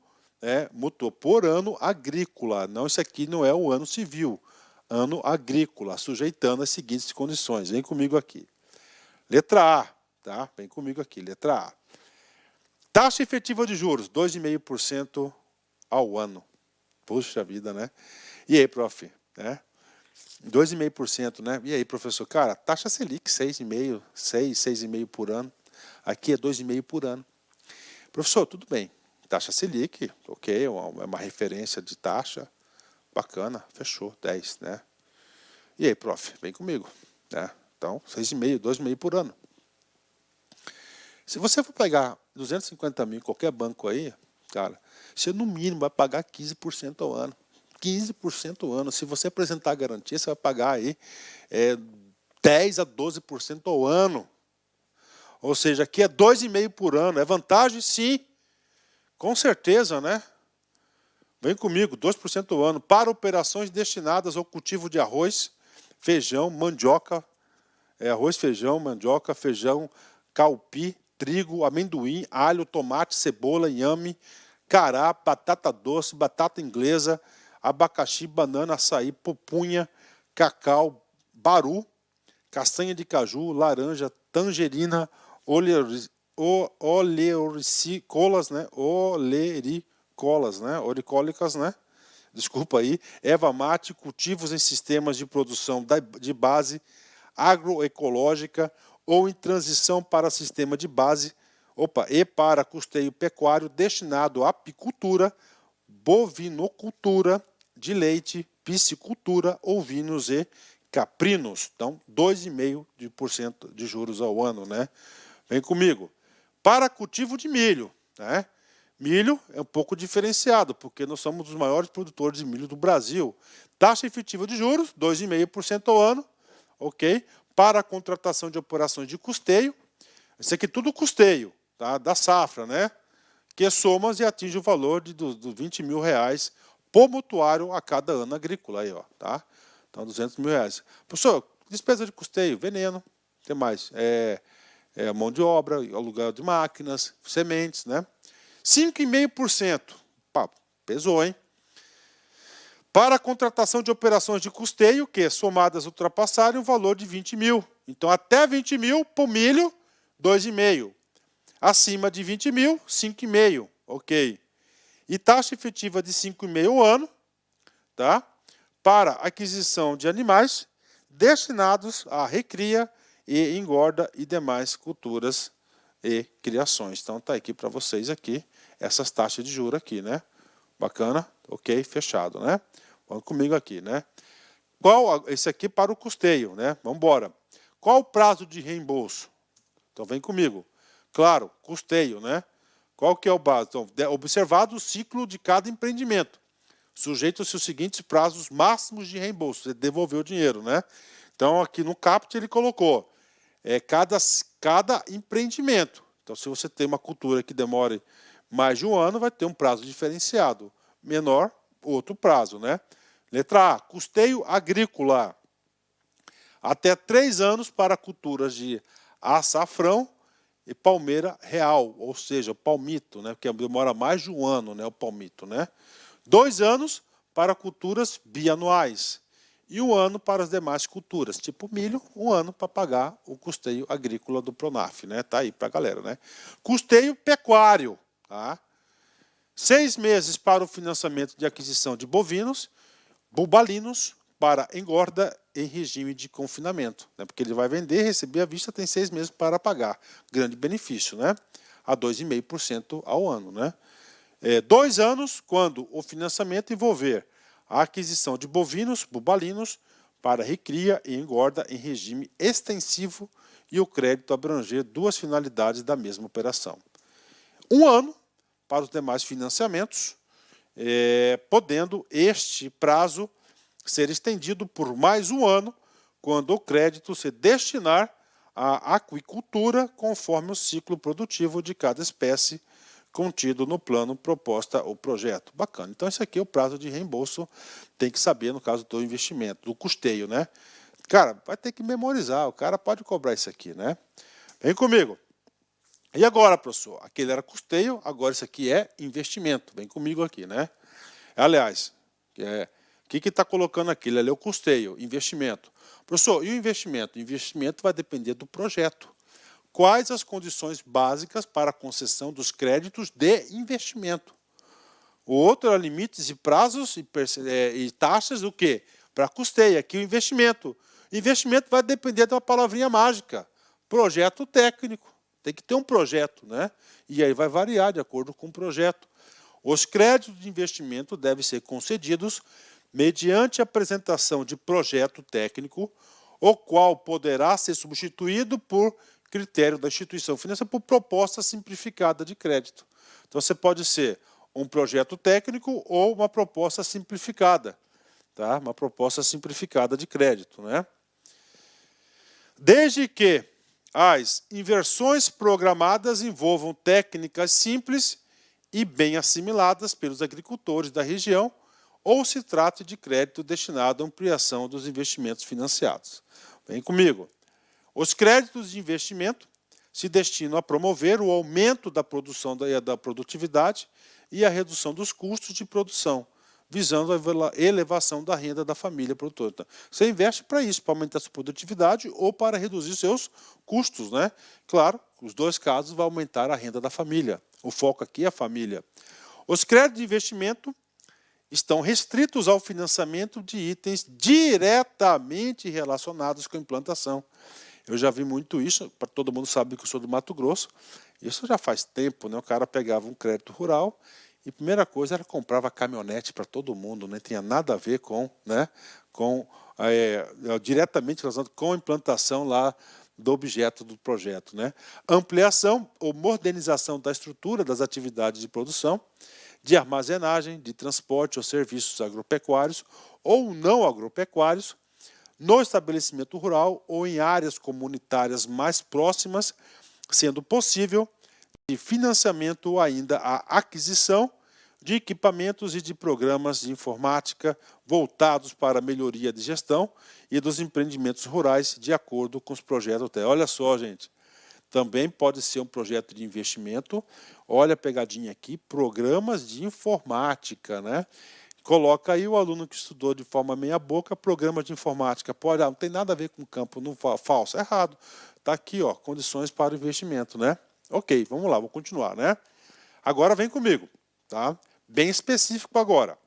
por ano agrícola. Não, isso aqui não é o ano civil, ano agrícola, sujeitando as seguintes condições. Vem comigo aqui. Letra A, tá? Vem comigo aqui, letra A. Taxa efetiva de juros, 2,5% ao ano. Puxa vida, né? E aí, prof? 2,5%, né? E aí, professor? Cara, taxa Selic, 6,5%, 6,5% por ano. Aqui é 2,5% por ano. Professor, tudo bem. Taxa Selic, ok, é uma referência de taxa. Bacana, fechou, 10, né? E aí, prof? Vem comigo, né? Então, 6,5%, 2,5% por ano. Se você for pegar 250 mil em qualquer banco aí, cara, você no mínimo vai pagar 15% ao ano. 15% ao ano. Se você apresentar a garantia, você vai pagar aí 10 a 12% ao ano. Ou seja, aqui é 2,5% por ano. É vantagem? Sim. Com certeza, né? Vem comigo, 2% ao ano. Para operações destinadas ao cultivo de arroz, feijão, mandioca, arroz, feijão, mandioca, feijão, calpi, trigo, amendoim, alho, tomate, cebola, inhame, cará, batata doce, batata inglesa, abacaxi, banana, açaí, pupunha, cacau, baru, castanha de caju, laranja, tangerina, oleoricolas, né? Olicólicas, né? Desculpa aí, erva mate, cultivos em sistemas de produção de base agroecológica ou em transição para sistema de base, e para custeio pecuário destinado à apicultura, bovinocultura de leite, piscicultura, ovinos e caprinos. Então, 2,5% de juros ao ano, né? Vem comigo. Para cultivo de milho, né? Milho é um pouco diferenciado, porque nós somos os maiores produtores de milho do Brasil. Taxa efetiva de juros, 2,5% ao ano, ok? Para a contratação de operações de custeio, isso aqui é tudo custeio, tá? Da safra, né? Que somas e atinge o valor de 20 mil reais por mutuário a cada ano agrícola. Aí, ó, tá? Então, 200 mil reais. Professor, despesa de custeio, veneno, tem mais? Mão de obra, aluguel de máquinas, sementes, né? 5,5%. Pá, pesou, hein? Para a contratação de operações de custeio, que somadas ultrapassarem o valor de 20 mil. Então, até 20 mil por milho, 2,5%. Acima de 20 mil, 5,5%. Ok. E taxa efetiva de 5,5% ao ano, tá? Para aquisição de animais destinados à recria e engorda e demais culturas e criações. Então, tá aqui para vocês aqui essas taxas de juros aqui, né? Bacana? Ok, fechado, né? Vamos comigo aqui, né? Esse aqui para o custeio, né? Vamos embora. Qual o prazo de reembolso? Então, vem comigo. Claro, custeio, né? Qual que é o base? Então, observado o ciclo de cada empreendimento, sujeito-se os seguintes prazos máximos de reembolso. Você devolveu o dinheiro, né? Então, aqui no caput ele colocou cada empreendimento. Então, se você tem uma cultura que demore mais de um ano, vai ter um prazo diferenciado. Menor, outro prazo, né? Letra A, custeio agrícola. Até 3 anos para culturas de açafrão e palmeira real, ou seja, o palmito, né? Porque demora mais de um ano, né? O palmito, né? 2 anos para culturas bianuais e 1 ano para as demais culturas, tipo milho, 1 ano para pagar o custeio agrícola do Pronaf, né? Tá aí para a galera, né? Custeio pecuário, tá? 6 meses para o financiamento de aquisição de bovinos, bubalinos para engorda em regime de confinamento, né? Porque ele vai vender, receber à vista, tem 6 meses para pagar. Grande benefício, né? A 2,5% ao ano, né? 2 anos quando o financiamento envolver a aquisição de bovinos, bubalinos, para recria e engorda em regime extensivo e o crédito abranger 2 finalidades da mesma operação. 1 ano para os demais financiamentos, podendo este prazo ser estendido por mais 1 ano quando o crédito se destinar à aquicultura conforme o ciclo produtivo de cada espécie contido no plano proposta o projeto. Bacana. Então, esse aqui é o prazo de reembolso, tem que saber no caso do investimento, do custeio, né? Cara, vai ter que memorizar, o cara pode cobrar isso aqui, né? Vem comigo. E agora, professor? Aquele era custeio, agora isso aqui é investimento. Vem comigo aqui, né? Aliás, o que está colocando aqui? Ele é o custeio, investimento. Professor, e o investimento? O investimento vai depender do projeto. Quais as condições básicas para a concessão dos créditos de investimento? O outro é limites e prazos e taxas do quê? Para custeio. Aqui o investimento. Investimento vai depender de uma palavrinha mágica. Projeto técnico. Tem que ter um projeto, né? E aí vai variar de acordo com o projeto. Os créditos de investimento devem ser concedidos mediante a apresentação de projeto técnico, o qual poderá ser substituído por critério da instituição financeira por proposta simplificada de crédito. Então, você pode ser um projeto técnico ou uma proposta simplificada, tá? Uma proposta simplificada de crédito, né? Desde que as inversões programadas envolvam técnicas simples e bem assimiladas pelos agricultores da região, ou se trate de crédito destinado à ampliação dos investimentos financiados. Vem comigo. Os créditos de investimento se destinam a promover o aumento da produção da produtividade e a redução dos custos de produção, visando a elevação da renda da família produtora. Então, você investe para isso, para aumentar a sua produtividade ou para reduzir seus custos, né? Claro, os dois casos vão aumentar a renda da família. O foco aqui é a família. Os créditos de investimento estão restritos ao financiamento de itens diretamente relacionados com a implantação. Eu já vi muito isso, todo mundo sabe que eu sou do Mato Grosso, isso já faz tempo, né? O cara pegava um crédito rural e a primeira coisa era comprava caminhonete para todo mundo, não tinha nada a ver com, né, diretamente relacionado com a implantação lá do objeto do projeto, né? Ampliação ou modernização da estrutura das atividades de produção, de armazenagem, de transporte ou serviços agropecuários ou não agropecuários, no estabelecimento rural ou em áreas comunitárias mais próximas, sendo possível de financiamento ou ainda a aquisição de equipamentos e de programas de informática voltados para a melhoria de gestão e dos empreendimentos rurais de acordo com os projetos. Olha só, gente, também pode ser um projeto de investimento. Olha a pegadinha aqui, programas de informática, né? Coloca aí o aluno que estudou de forma meia boca, programa de informática. Pode, não tem nada a ver com campo não falso, errado. Está aqui, ó, condições para o investimento, né? Ok, vamos lá, vou continuar, né? Agora vem comigo, tá? Bem específico agora.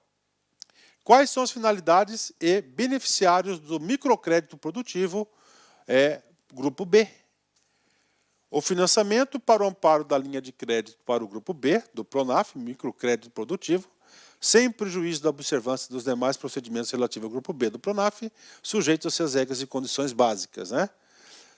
Quais são as finalidades e beneficiários do microcrédito produtivo grupo B? O financiamento para o amparo da linha de crédito para o grupo B, do Pronaf, microcrédito produtivo, sem prejuízo da observância dos demais procedimentos relativos ao grupo B do Pronaf, sujeitos às suas regras e condições básicas, né?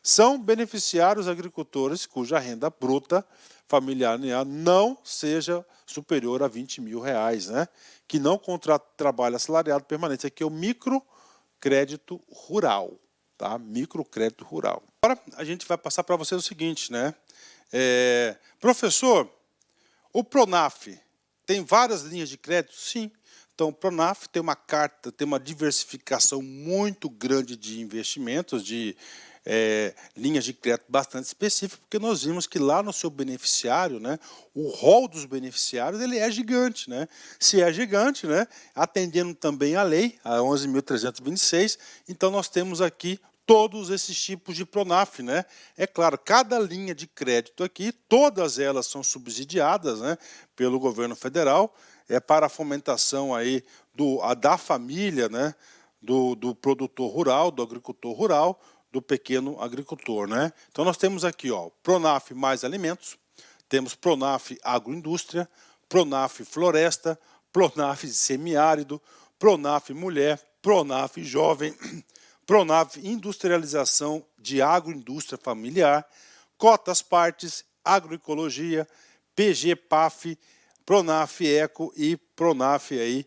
São beneficiários agricultores cuja renda bruta familiar não seja superior a R$ 20.000, né? Que não contratam trabalho assalariado permanente. Aqui é o microcrédito rural, tá? Microcrédito rural. Agora a gente vai passar para vocês o seguinte, né? Professor, o Pronaf tem várias linhas de crédito? Sim. Então, o Pronaf tem uma carta, tem uma diversificação muito grande de investimentos, de linhas de crédito bastante específicas, porque nós vimos que lá no seu beneficiário, né, o rol dos beneficiários ele é gigante, né? Se é gigante, né, atendendo também a lei, a 11.326, então nós temos aqui todos esses tipos de Pronaf, né? É claro, cada linha de crédito aqui, todas elas são subsidiadas, né, pelo governo federal, para a fomentação aí da família, né, do produtor rural, do agricultor rural, do pequeno agricultor, né? Então nós temos aqui, ó, Pronaf mais alimentos, temos Pronaf agroindústria, Pronaf floresta, Pronaf semiárido, Pronaf mulher, Pronaf jovem, Pronaf industrialização de agroindústria familiar, cotas partes, agroecologia, PG-PAF, Pronaf Eco e Pronaf aí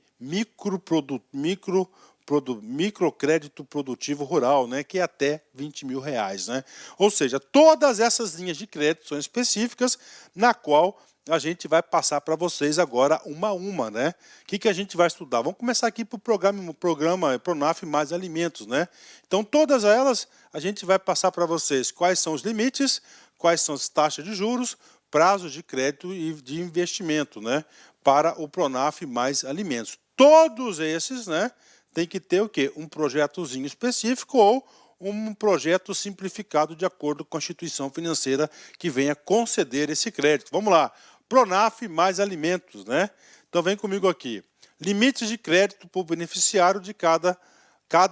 microcrédito produtivo rural, né, que é até R$ 20.000, né? Ou seja, todas essas linhas de crédito são específicas, na qual a gente vai passar para vocês agora uma a uma, né? O que a gente vai estudar? Vamos começar aqui para o programa Pronaf Mais Alimentos, né? Então, todas elas a gente vai passar para vocês quais são os limites, quais são as taxas de juros, prazos de crédito e de investimento, né? Para o Pronaf Mais Alimentos. Todos esses, né? Tem que ter o quê? Um projetozinho específico ou um projeto simplificado de acordo com a instituição financeira que venha conceder esse crédito. Vamos lá. Pronaf Mais Alimentos, né? Então vem comigo aqui. Limites de crédito por beneficiário de cada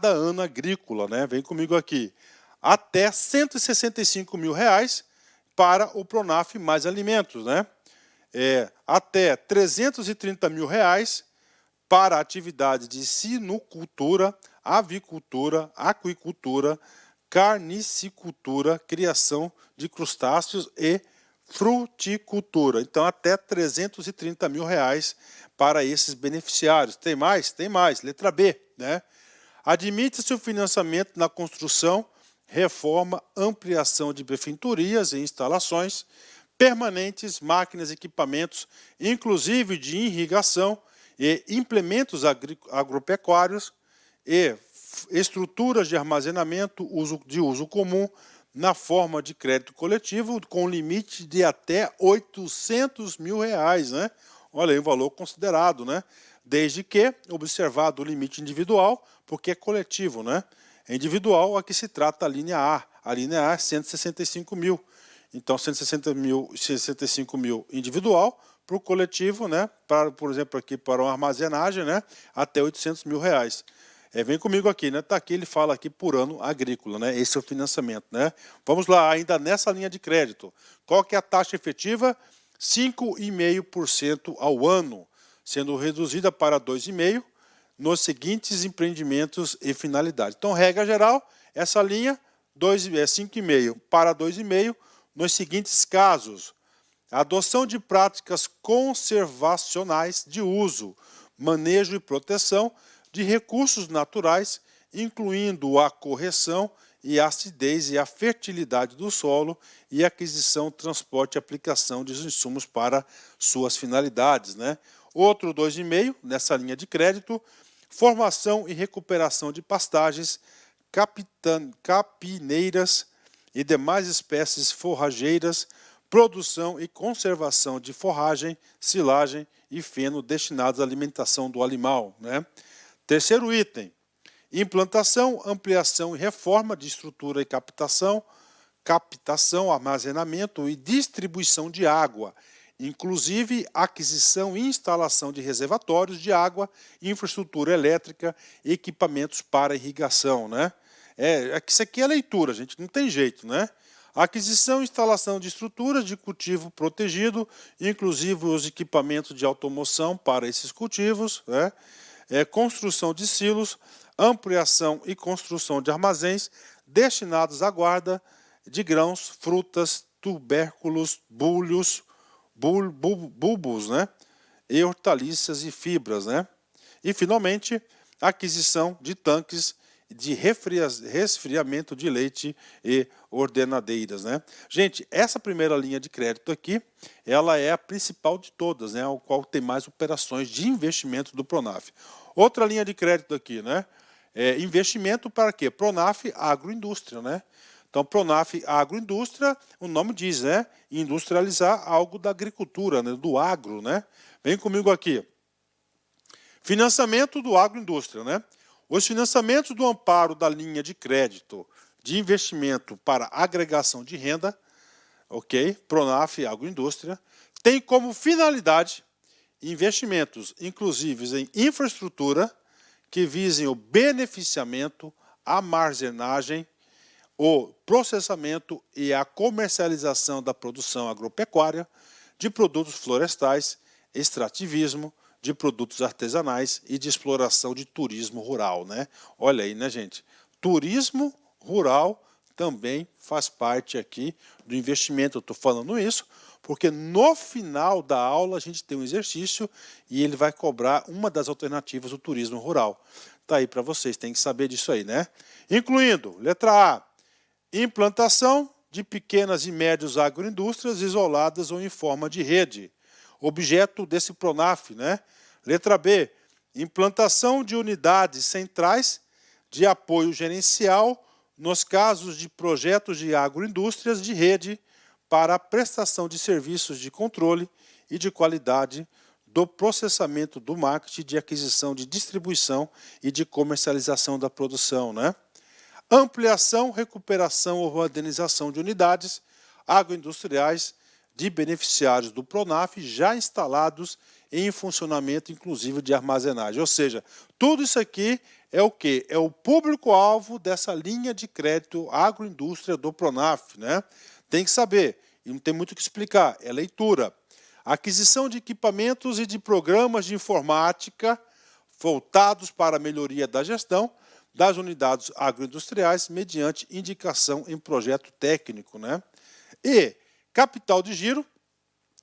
ano agrícola, né? Vem comigo aqui. Até R$ 165 mil para o Pronaf Mais Alimentos, né? Até R$ 330 mil para a atividade de sinocultura, avicultura, aquicultura, carnicicultura, criação de crustáceos e fruticultura. Então, até R$ 330 mil para esses beneficiários. Tem mais? Tem mais. Letra B, né? Admite-se o financiamento na construção, reforma, ampliação de benfeitorias e instalações permanentes, máquinas, equipamentos, inclusive de irrigação e implementos agropecuários e estruturas de armazenamento de uso comum na forma de crédito coletivo com limite de até R$ 800 mil, né? Olha aí, um valor considerado, né? Desde que observado o limite individual, porque é coletivo, né? É individual, aqui se trata a linha A. A linha A é 165 mil. Então, 165 mil individual, para o coletivo, né? Por exemplo, aqui para uma armazenagem, né? Até R$ 800 mil. Vem comigo aqui, né? Tá aqui, ele fala aqui por ano agrícola, né? Esse é o financiamento, né? Vamos lá, ainda nessa linha de crédito. Qual que é a taxa efetiva? 5,5% ao ano, sendo reduzida para 2,5% nos seguintes empreendimentos e finalidades. Então, regra geral, essa linha 5,5% para 2,5% nos seguintes casos: adoção de práticas conservacionais de uso, manejo e proteção de recursos naturais, incluindo a correção e a acidez e a fertilidade do solo e aquisição, transporte e aplicação de insumos para suas finalidades, né? Outro 2,5% nessa linha de crédito: formação e recuperação de pastagens, capineiras e demais espécies forrageiras, produção e conservação de forragem, silagem e feno destinados à alimentação do animal, né? Terceiro item: implantação, ampliação e reforma de estrutura e captação, armazenamento e distribuição de água, inclusive aquisição e instalação de reservatórios de água, infraestrutura elétrica e equipamentos para irrigação, né? Isso aqui é leitura, gente, não tem jeito, né? Aquisição e instalação de estruturas de cultivo protegido, inclusive os equipamentos de automoção para esses cultivos, né? Construção de silos, ampliação e construção de armazéns destinados à guarda de grãos, frutas, tubérculos, bulbos, né? E hortaliças e fibras, né? E, finalmente, aquisição de tanques de resfriamento de leite e ordenadeiras, né? Gente, essa primeira linha de crédito aqui, ela é a principal de todas, né? O qual tem mais operações de investimento do Pronaf. Outra linha de crédito aqui, né? Investimento para quê? Pronaf Agroindústria, né? Então, Pronaf Agroindústria, o nome diz, né? Industrializar algo da agricultura, né? Do agro, né? Vem comigo aqui. Financiamento do agroindústria, né? Os financiamentos do amparo da linha de crédito de investimento para agregação de renda, ok? Pronaf Agroindústria, tem como finalidade investimentos inclusivos em infraestrutura que visem o beneficiamento, a armazenagem, o processamento e a comercialização da produção agropecuária, de produtos florestais, extrativismo, de produtos artesanais e de exploração de turismo rural, né? Olha aí, né, gente? Turismo rural também faz parte aqui do investimento. Eu estou falando isso porque no final da aula a gente tem um exercício e ele vai cobrar uma das alternativas do turismo rural. Está aí para vocês, tem que saber disso aí, né? Incluindo, letra A, implantação de pequenas e médias agroindústrias isoladas ou em forma de rede. objeto desse PRONAF, né? Letra B, implantação de unidades centrais de apoio gerencial nos casos de projetos de agroindústrias de rede para a prestação de serviços de controle e de qualidade do processamento do marketing, de aquisição, de distribuição e de comercialização da produção, né? Ampliação, recuperação ou modernização de unidades agroindustriais de beneficiários do PRONAF já instalados em funcionamento, inclusive de armazenagem. Ou seja, tudo isso aqui é o quê? É o público-alvo dessa linha de crédito agroindústria do PRONAF, né? Tem que saber, e não tem muito o que explicar, é leitura. Aquisição de equipamentos e de programas de informática voltados para a melhoria da gestão das unidades agroindustriais mediante indicação em projeto técnico, né? E capital de giro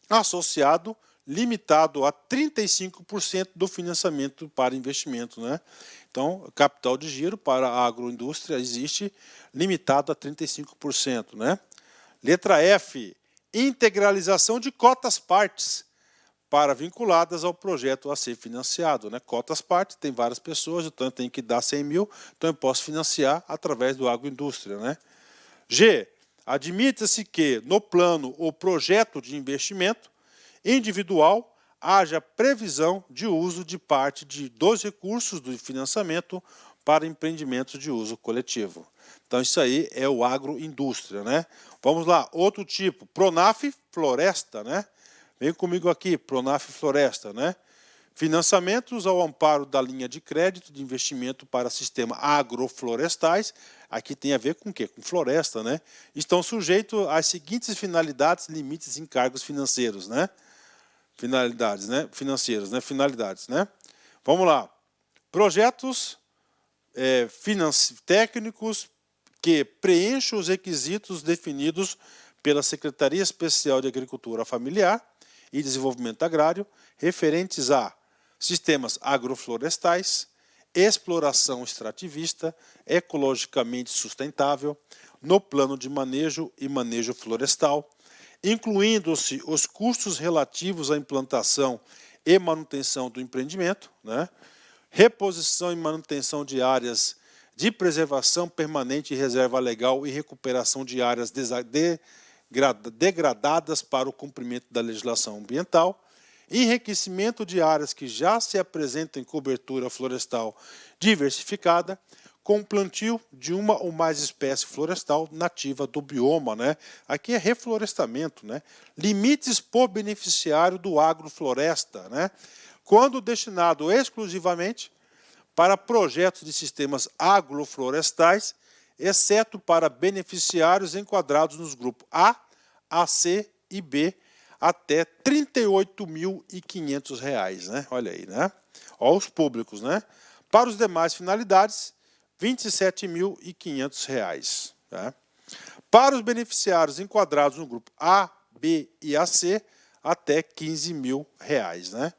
associado limitado a 35% do financiamento para investimento, né? Então, capital de giro para a agroindústria existe limitado a 35%, né? Letra F, integralização de cotas partes para vinculadas ao projeto a ser financiado, né? Cotas partes, tem várias pessoas, então eu tenho que dar 100 mil, então eu posso financiar através do agroindústria, né? G, admita-se que no plano ou projeto de investimento individual haja previsão de uso de parte dos recursos do financiamento para empreendimentos de uso coletivo. Então isso aí é o agroindústria, né? Vamos lá, outro tipo, PRONAF Floresta, né? Vem comigo aqui, PRONAF Floresta, né? Financiamentos ao amparo da linha de crédito de investimento para sistema agroflorestais, aqui tem a ver com o quê? Com floresta, né? Estão sujeitos às seguintes finalidades, limites e encargos financeiros, né? Finalidades, né? Financeiras, né? Finalidades, né? Vamos lá. Projetos técnicos que preencham os requisitos definidos pela Secretaria Especial de Agricultura Familiar e Desenvolvimento Agrário, referentes a sistemas agroflorestais, exploração extrativista, ecologicamente sustentável, no plano de manejo e manejo florestal, incluindo-se os custos relativos à implantação e manutenção do empreendimento, né? Reposição e manutenção de áreas de preservação permanente e reserva legal e recuperação de áreas degradadas para o cumprimento da legislação ambiental, enriquecimento de áreas que já se apresentam em cobertura florestal diversificada, com plantio de uma ou mais espécies florestal nativa do bioma, né? Aqui é reflorestamento, né? Limites por beneficiário do agrofloresta, né? Quando destinado exclusivamente para projetos de sistemas agroflorestais, exceto para beneficiários enquadrados nos grupos A, AC e B, até R$ 38.500, né? Olha aí, né? Olha os públicos, né? Para os demais finalidades, R$ 27.500, tá? Para os beneficiários enquadrados no grupo A, B e AC, até R$ 15.000, né?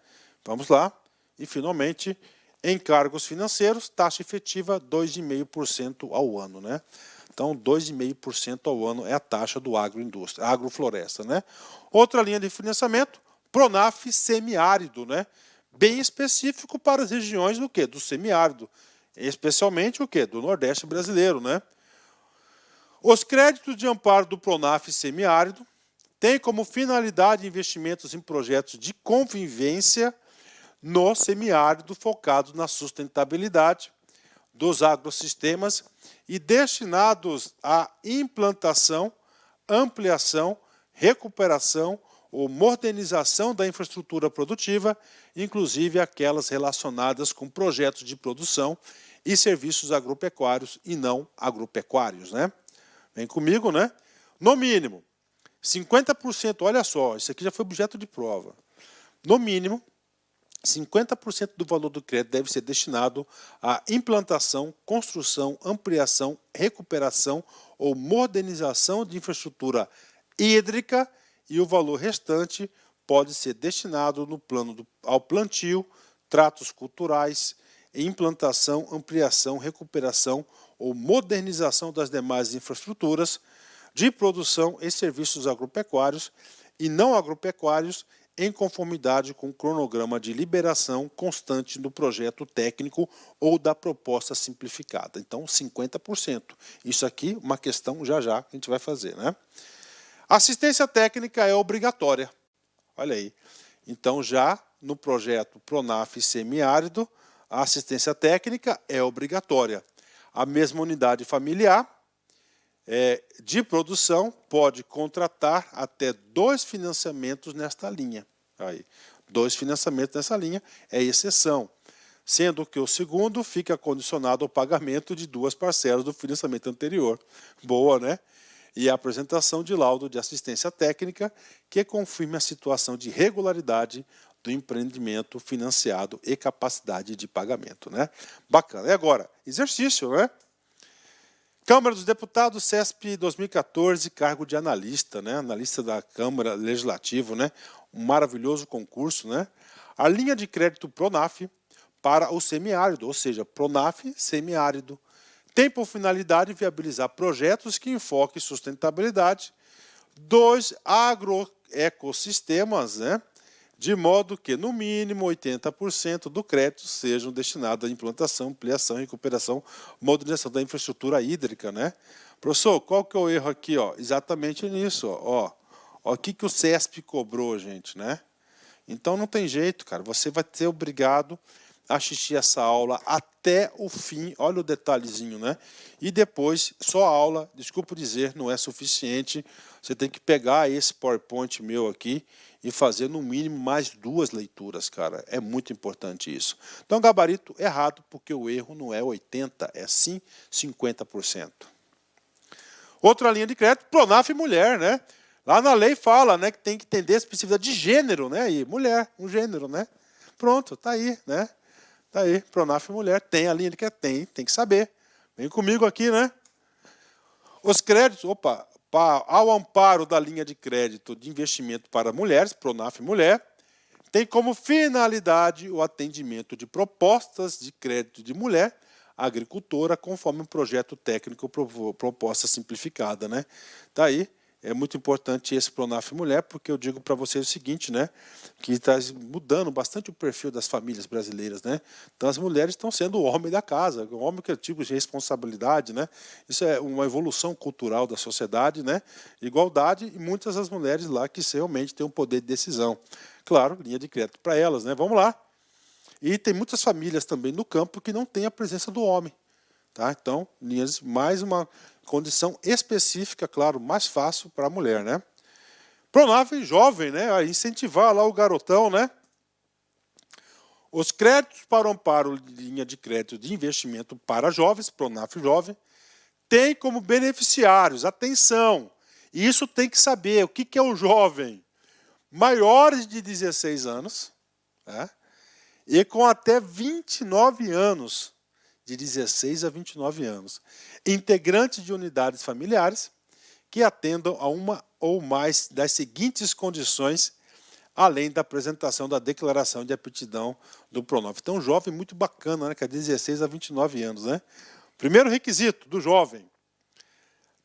Vamos lá. E, finalmente, encargos financeiros, taxa efetiva 2,5% ao ano, né? Então, 2,5% ao ano é a taxa do agrofloresta, né? Outra linha de financiamento, PRONAF semiárido, né? Bem específico para as regiões do quê? Do semiárido, especialmente o quê? Do Nordeste brasileiro, né? Os créditos de amparo do PRONAF semiárido têm como finalidade investimentos em projetos de convivência no semiárido focados na sustentabilidade dos agrossistemas e destinados à implantação, ampliação, recuperação ou modernização da infraestrutura produtiva, inclusive aquelas relacionadas com projetos de produção e serviços agropecuários e não agropecuários, né? Vem comigo, né? No mínimo, 50%, olha só, isso aqui já foi objeto de prova. No mínimo, 50% do valor do crédito deve ser destinado à implantação, construção, ampliação, recuperação ou modernização de infraestrutura hídrica e o valor restante pode ser destinado no plano ao plantio, tratos culturais, implantação, ampliação, recuperação ou modernização das demais infraestruturas de produção e serviços agropecuários e não agropecuários em conformidade com o cronograma de liberação constante do projeto técnico ou da proposta simplificada. Então, 50%. Isso aqui, uma questão já que a gente vai fazer, né? Assistência técnica é obrigatória. Olha aí. Então, já no projeto Pronaf semiárido, a assistência técnica é obrigatória. A mesma unidade familiar de produção pode contratar até 2 financiamentos nesta linha. Aí, 2 financiamentos nessa linha é exceção, sendo que o segundo fica condicionado ao pagamento de 2 parcelas do financiamento anterior. Boa, né? E a apresentação de laudo de assistência técnica que confirme a situação de regularidade do empreendimento financiado e capacidade de pagamento, né? Bacana. E agora, exercício, né? Câmara dos Deputados, CESP 2014, cargo de analista, né? Analista da Câmara Legislativo, né? Um maravilhoso concurso, né? A linha de crédito Pronaf para o semiárido, ou seja, Pronaf semiárido, tem por finalidade viabilizar projetos que enfoquem sustentabilidade dos agroecossistemas, né? De modo que, no mínimo, 80% do crédito sejam destinados à implantação, ampliação, recuperação, modernização da infraestrutura hídrica, né? Professor, qual que é o erro aqui? Ó? Exatamente nisso. Ó. O que o CESP cobrou, gente, né? Então não tem jeito, cara. Você vai ser obrigado a assistir essa aula até o fim. Olha o detalhezinho, né? E depois, só a aula, desculpa dizer, não é suficiente. Você tem que pegar esse PowerPoint meu aqui e fazer no mínimo mais 2 leituras, cara. É muito importante isso. Então, gabarito errado, porque o erro não é 80%, é sim 50%. Outra linha de crédito, Pronaf mulher, né? Lá na lei fala, né, que tem que entender a especificidade de gênero, né? E mulher, um gênero, né? Pronto, tá aí, né? Tá aí, Pronaf mulher, tem a linha de crédito, tem que saber. Vem comigo aqui, né? Os créditos, ao amparo da linha de crédito de investimento para mulheres, Pronaf Mulher, tem como finalidade o atendimento de propostas de crédito de mulher agricultora conforme um projeto técnico proposta simplificada, né? Tá aí. É muito importante esse Pronaf Mulher, porque eu digo para vocês o seguinte, né? Que está mudando bastante o perfil das famílias brasileiras, né? Então as mulheres estão sendo o homem da casa, o homem que é tipo de responsabilidade, né? Isso é uma evolução cultural da sociedade, né? Igualdade e muitas das mulheres lá que realmente têm um poder de decisão. Claro, linha de crédito para elas, né? Vamos lá. E tem muitas famílias também no campo que não tem a presença do homem. Tá? Então, mais uma condição específica, claro, mais fácil para a mulher, né? Pronaf jovem, né? A incentivar lá o garotão, né? Os créditos para o amparo de linha de crédito de investimento para jovens, Pronaf jovem, tem como beneficiários, atenção, isso tem que saber, o que é o jovem? Maiores de 16 anos, né? E com até 29 anos, de 16 a 29 anos, integrantes de unidades familiares que atendam a uma ou mais das seguintes condições, além da apresentação da declaração de aptidão do Pronaf. Então, um jovem muito bacana, né, que é de 16 a 29 anos. Né? Primeiro requisito do jovem: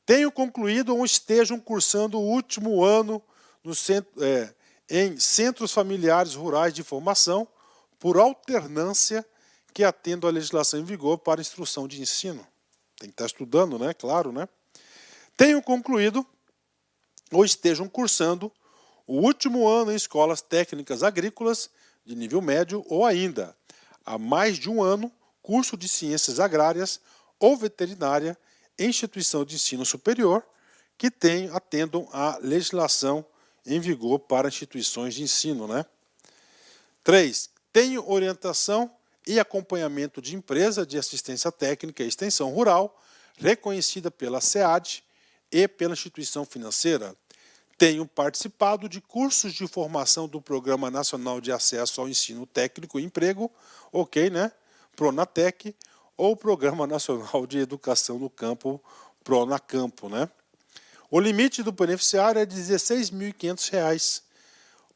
tenham concluído ou estejam cursando o último ano no em centros familiares rurais de formação por alternância que atendam à legislação em vigor para instrução de ensino. Tem que estar estudando, né? Claro, né? Tenham concluído ou estejam cursando o último ano em escolas técnicas agrícolas de nível médio ou ainda, há mais de um ano, curso de ciências agrárias ou veterinária em instituição de ensino superior que atendam à legislação em vigor para instituições de ensino, né? 3. Tenham orientação e acompanhamento de empresa de assistência técnica e extensão rural, reconhecida pela SEAD e pela instituição financeira. Tenham participado de cursos de formação do Programa Nacional de Acesso ao Ensino Técnico e Emprego, ok, né? Pronatec, ou Programa Nacional de Educação no Campo, Pronacampo, né? O limite do beneficiário é de R$ 16.500.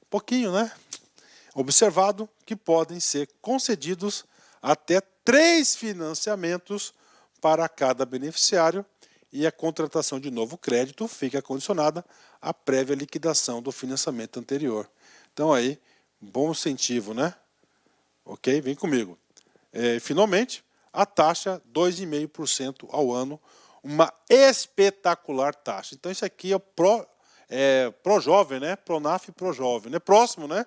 Pouquinho, né? Observado que podem ser concedidos até 3 financiamentos para cada beneficiário e a contratação de novo crédito fica condicionada à prévia liquidação do financiamento anterior. Então aí, bom incentivo, né? Ok? Vem comigo. Finalmente, a taxa 2,5% ao ano, uma espetacular taxa. Então isso aqui é o Projovem, né? Pronaf e Projovem, né? Próximo, né?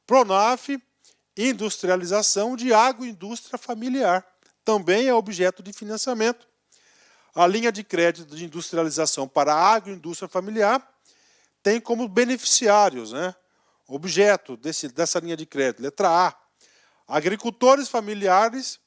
Pronaf, industrialização de agroindústria familiar. Também é objeto de financiamento. A linha de crédito de industrialização para a agroindústria familiar tem como beneficiários, né? Objeto dessa linha de crédito, letra A, agricultores familiares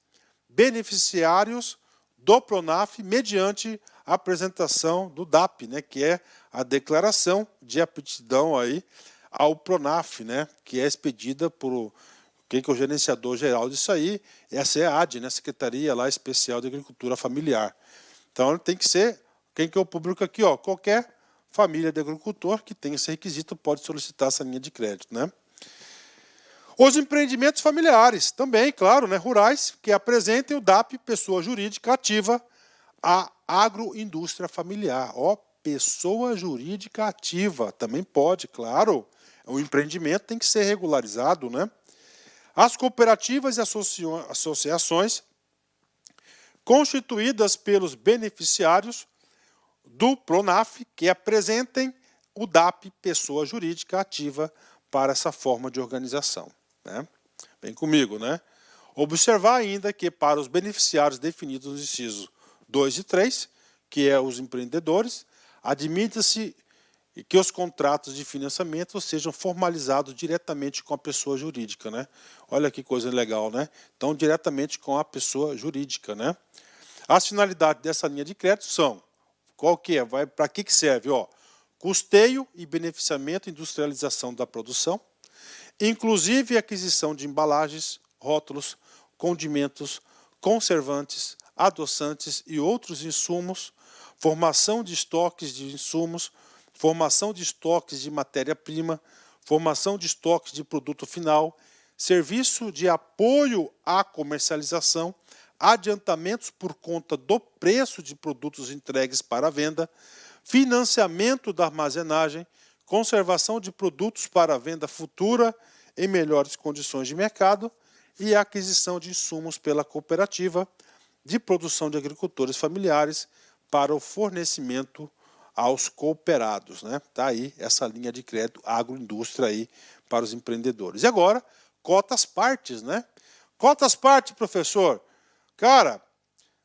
beneficiários do Pronaf mediante a apresentação do DAP, né, que é a declaração de aptidão aí ao Pronaf, né, que é expedida por quem que é o gerenciador geral disso aí, essa é a AD, né, Secretaria lá Especial de Agricultura Familiar. Então tem que ser, quem que é o público aqui, ó, qualquer família de agricultor que tenha esse requisito pode solicitar essa linha de crédito, né? Os empreendimentos familiares, também, claro, né, rurais, que apresentem o DAP, pessoa jurídica ativa, a agroindústria familiar. Ó, pessoa jurídica ativa, também pode, claro. O empreendimento tem que ser regularizado, né? As cooperativas e associações constituídas pelos beneficiários do Pronaf, que apresentem o DAP, pessoa jurídica ativa, para essa forma de organização. Né? Vem comigo, né? Observar ainda que para os beneficiários definidos nos incisos 2 e 3, que é os empreendedores, admite-se que os contratos de financiamento sejam formalizados diretamente com a pessoa jurídica, né? Olha que coisa legal, né? Então, diretamente com a pessoa jurídica, né? As finalidades dessa linha de crédito são, qual que é? Para que serve? Ó, custeio e beneficiamento e industrialização da produção, inclusive aquisição de embalagens, rótulos, condimentos, conservantes, adoçantes e outros insumos, formação de estoques de insumos, formação de estoques de matéria-prima, formação de estoques de produto final, serviço de apoio à comercialização, adiantamentos por conta do preço de produtos entregues para a venda, financiamento da armazenagem, conservação de produtos para a venda futura em melhores condições de mercado e a aquisição de insumos pela cooperativa de produção de agricultores familiares para o fornecimento aos cooperados, né? Tá aí essa linha de crédito agroindústria aí para os empreendedores. E agora, cotas partes, né? Cotas partes, professor. Cara,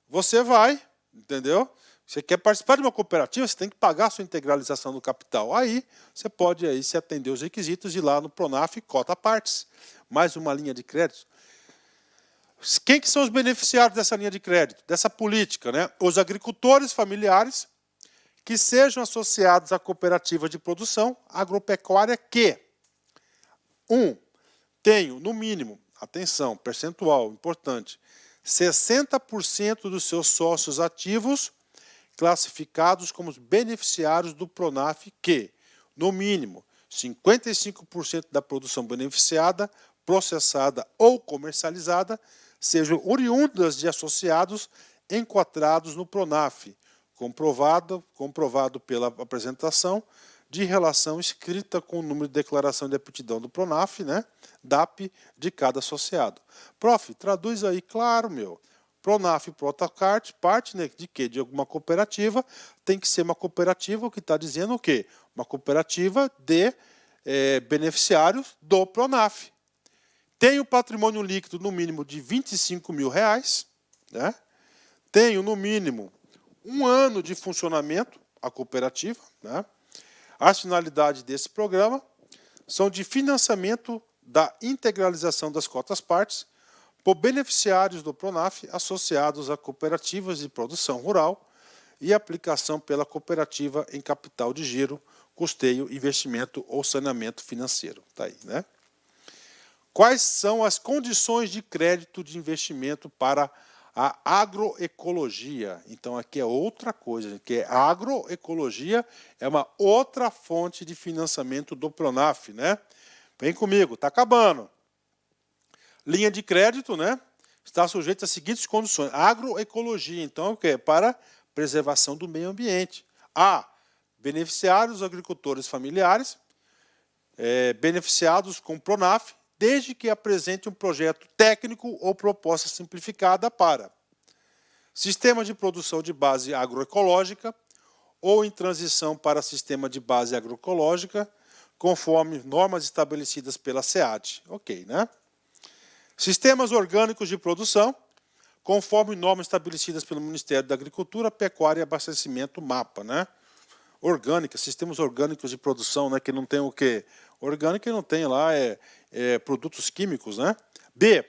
você vai, entendeu? Você quer participar de uma cooperativa, você tem que pagar a sua integralização do capital. Aí você pode aí, se atender os requisitos, ir lá no Pronaf cota partes. Mais uma linha de crédito. Quem que são os beneficiários dessa linha de crédito, dessa política, né? Os agricultores familiares que sejam associados à cooperativa de produção agropecuária que tenham, no mínimo, atenção, percentual importante, 60% dos seus sócios ativos classificados como beneficiários do Pronaf que, no mínimo, 55% da produção beneficiada, processada ou comercializada sejam oriundas de associados enquadrados no Pronaf, comprovado pela apresentação de relação escrita com o número de declaração de aptidão do Pronaf, né, DAP, de cada associado. Prof, traduz aí, claro, meu. Pronaf Protocart, parte, né, de quê? De alguma cooperativa, tem que ser uma cooperativa, o que está dizendo o quê? Uma cooperativa de beneficiários do Pronaf. Tem o patrimônio líquido no mínimo de R$25 mil, né? Tenho no mínimo 1 ano de funcionamento a cooperativa, né? As finalidades desse programa são de financiamento da integralização das cotas partes por beneficiários do Pronaf associados a cooperativas de produção rural e aplicação pela cooperativa em capital de giro, custeio, investimento ou saneamento financeiro. Tá aí, né? Quais são as condições de crédito de investimento para a agroecologia? Então aqui é outra coisa, que a agroecologia é uma outra fonte de financiamento do Pronaf, né? Vem comigo, está acabando. Linha de crédito, né? Está sujeita às seguintes condições. Agroecologia, então, é o quê? Para preservação do meio ambiente. A. Beneficiários agricultores familiares beneficiados com o PRONAF, desde que apresente um projeto técnico ou proposta simplificada para sistema de produção de base agroecológica ou em transição para sistema de base agroecológica, conforme normas estabelecidas pela SEAD. Ok, né? Sistemas orgânicos de produção, conforme normas estabelecidas pelo Ministério da Agricultura, Pecuária e Abastecimento, MAPA, né? Orgânica, sistemas orgânicos de produção, né? Que não tem o quê? Orgânica e não tem lá produtos químicos, né? B.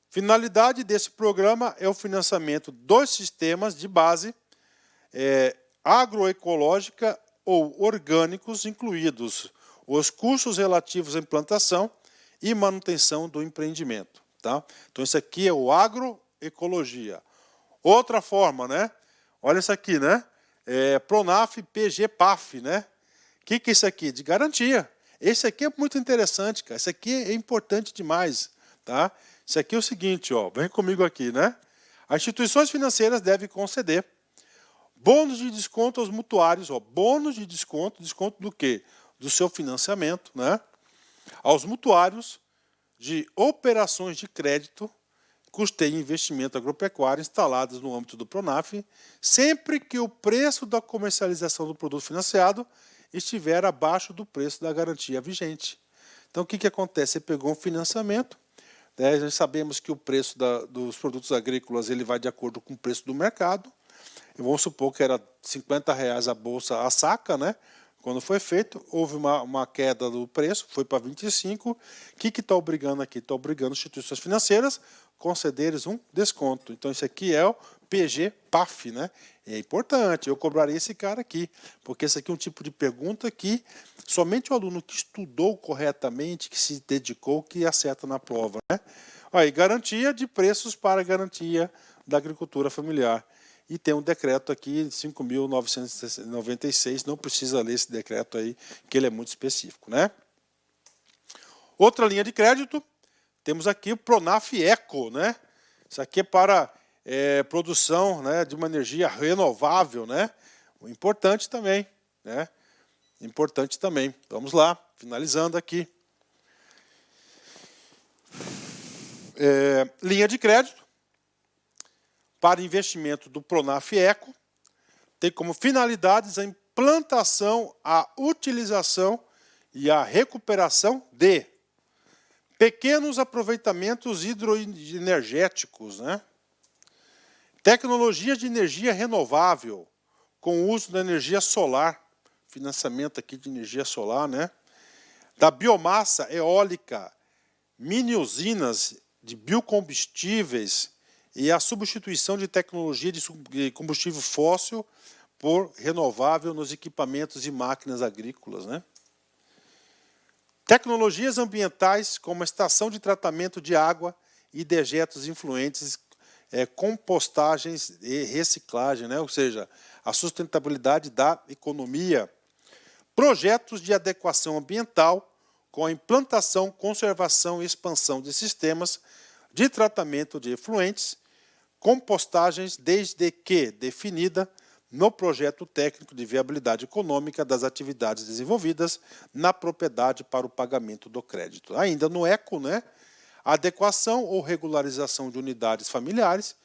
Finalidade desse programa é o financiamento dos sistemas de base agroecológica ou orgânicos, incluídos os custos relativos à implantação e manutenção do empreendimento. Tá? Então, isso aqui é o agroecologia. Outra forma, né? Olha isso aqui, né? PRONAF, PG, PAF, né? O que é isso aqui? De garantia. Esse aqui é muito interessante, cara. Esse aqui é importante demais, tá? Isso aqui é o seguinte, ó, vem comigo aqui, né? As instituições financeiras devem conceder bônus de desconto aos mutuários, ó, bônus de desconto, desconto do quê? Do seu financiamento, né? Aos mutuários de operações de crédito, custeio e investimento agropecuário instalados no âmbito do PRONAF, sempre que o preço da comercialização do produto financiado estiver abaixo do preço da garantia vigente. Então, o que acontece? Você pegou um financiamento, né? Já sabemos que o preço dos produtos agrícolas ele vai de acordo com o preço do mercado. E vamos supor que era R$50 a bolsa a saca, né? Quando foi feito, houve uma queda do preço, foi para 25. O que está obrigando aqui? Está obrigando as instituições financeiras a concederem um desconto. Então, isso aqui é o PG-PAF, né? É importante, eu cobraria esse cara aqui, porque esse aqui é um tipo de pergunta que somente o aluno que estudou corretamente, que se dedicou, que acerta na prova, né? Aí, garantia de preços para garantia da agricultura familiar. E tem um decreto aqui, 5.996, não precisa ler esse decreto aí, que ele é muito específico, né? Outra linha de crédito, temos aqui o PRONAF Eco, né? Isso aqui é para produção, né, de uma energia renovável, né? Importante também, né? Importante também. Vamos lá, finalizando aqui. Linha de crédito para investimento do PRONAF Eco tem como finalidades a implantação, a utilização e a recuperação de pequenos aproveitamentos hidroenergéticos, né? Tecnologias de energia renovável, com o uso da energia solar, financiamento aqui de energia solar, né? Da biomassa eólica, mini usinas de biocombustíveis e a substituição de tecnologia de combustível fóssil por renovável nos equipamentos e máquinas agrícolas, né? Tecnologias ambientais, como a estação de tratamento de água e dejetos influentes, compostagens e reciclagem, né? Ou seja, a sustentabilidade da economia. Projetos de adequação ambiental, com a implantação, conservação e expansão de sistemas de tratamento de efluentes, compostagens, desde que definida no projeto técnico de viabilidade econômica das atividades desenvolvidas na propriedade para o pagamento do crédito. Ainda no ECO, né? Adequação ou regularização de unidades familiares,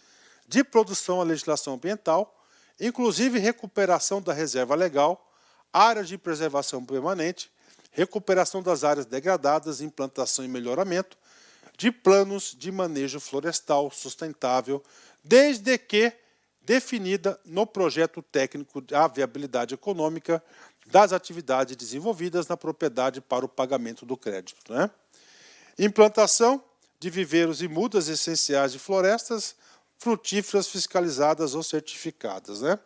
de produção à legislação ambiental, inclusive recuperação da reserva legal, áreas de preservação permanente, recuperação das áreas degradadas, implantação e melhoramento, de planos de manejo florestal sustentável, desde que definida no projeto técnico da viabilidade econômica das atividades desenvolvidas na propriedade para o pagamento do crédito, né? Implantação de viveiros e mudas essenciais de florestas frutíferas fiscalizadas ou certificadas, né?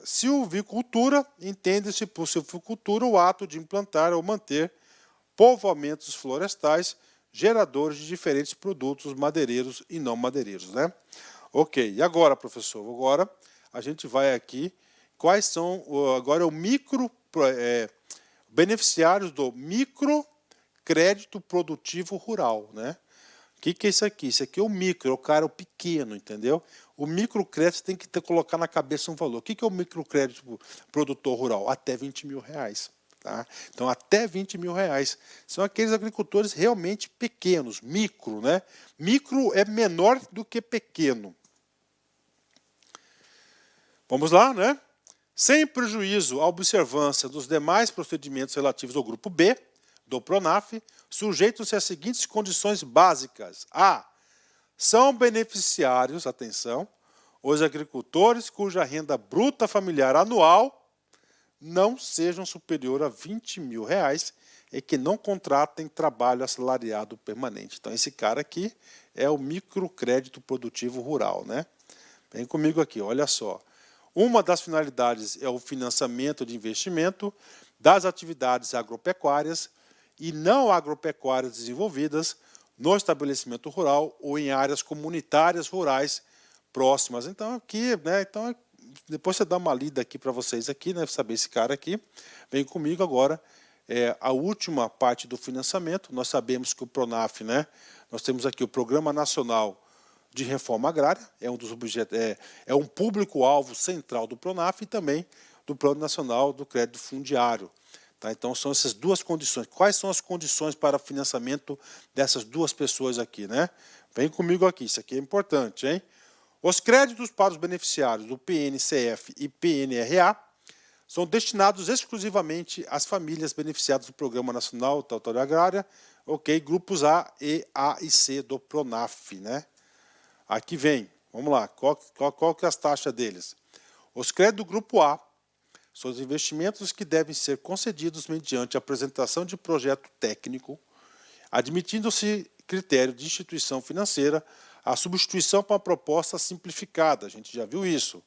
Silvicultura, entende-se por silvicultura o ato de implantar ou manter povoamentos florestais geradores de diferentes produtos madeireiros e não madeireiros, né? Ok, e agora, professor? Agora a gente vai aqui, quais são, agora beneficiários do microcrédito produtivo rural, né? O que é isso aqui? Isso aqui é o micro, é o cara pequeno, entendeu? O microcrédito tem que colocar na cabeça um valor. O que é o microcrédito produtor rural? Até R$20.000, Tá? Então, até 20 mil reais. São aqueles agricultores realmente pequenos, micro, né? Micro é menor do que pequeno. Vamos lá, né? Sem prejuízo à observância dos demais procedimentos relativos ao grupo B do PRONAF, sujeitos-se às seguintes condições básicas. A. São beneficiários, atenção, os agricultores cuja renda bruta familiar anual não sejam superior a 20 mil reais e que não contratem trabalho assalariado permanente. Então, esse cara aqui é o microcrédito produtivo rural, né? Vem comigo aqui, olha só. Uma das finalidades é o financiamento de investimento das atividades agropecuárias e não agropecuárias desenvolvidas no estabelecimento rural ou em áreas comunitárias rurais próximas. Então, aqui, né? Então, depois você dá uma lida aqui para vocês aqui, né? Saber esse cara aqui. Vem comigo agora. A última parte do financiamento. Nós sabemos que o PRONAF, né? Nós temos aqui o Programa Nacional de Reforma Agrária, é um dos objetos, é um público-alvo central do PRONAF e também do Plano Nacional do Crédito Fundiário. Tá? Então, são essas duas condições. Quais são as condições para financiamento dessas duas pessoas aqui, né? Vem comigo aqui, isso aqui é importante, hein? Os créditos para os beneficiários do PNCF e PNRA são destinados exclusivamente às famílias beneficiadas do Programa Nacional da Autoridade Agrária, ok? Grupos A e C do PRONAF, né? Aqui vem, vamos lá, qual que é as taxas deles? Os créditos do Grupo A são os investimentos que devem ser concedidos mediante a apresentação de projeto técnico, admitindo-se critério de instituição financeira, a substituição para uma proposta simplificada, a gente já viu isso,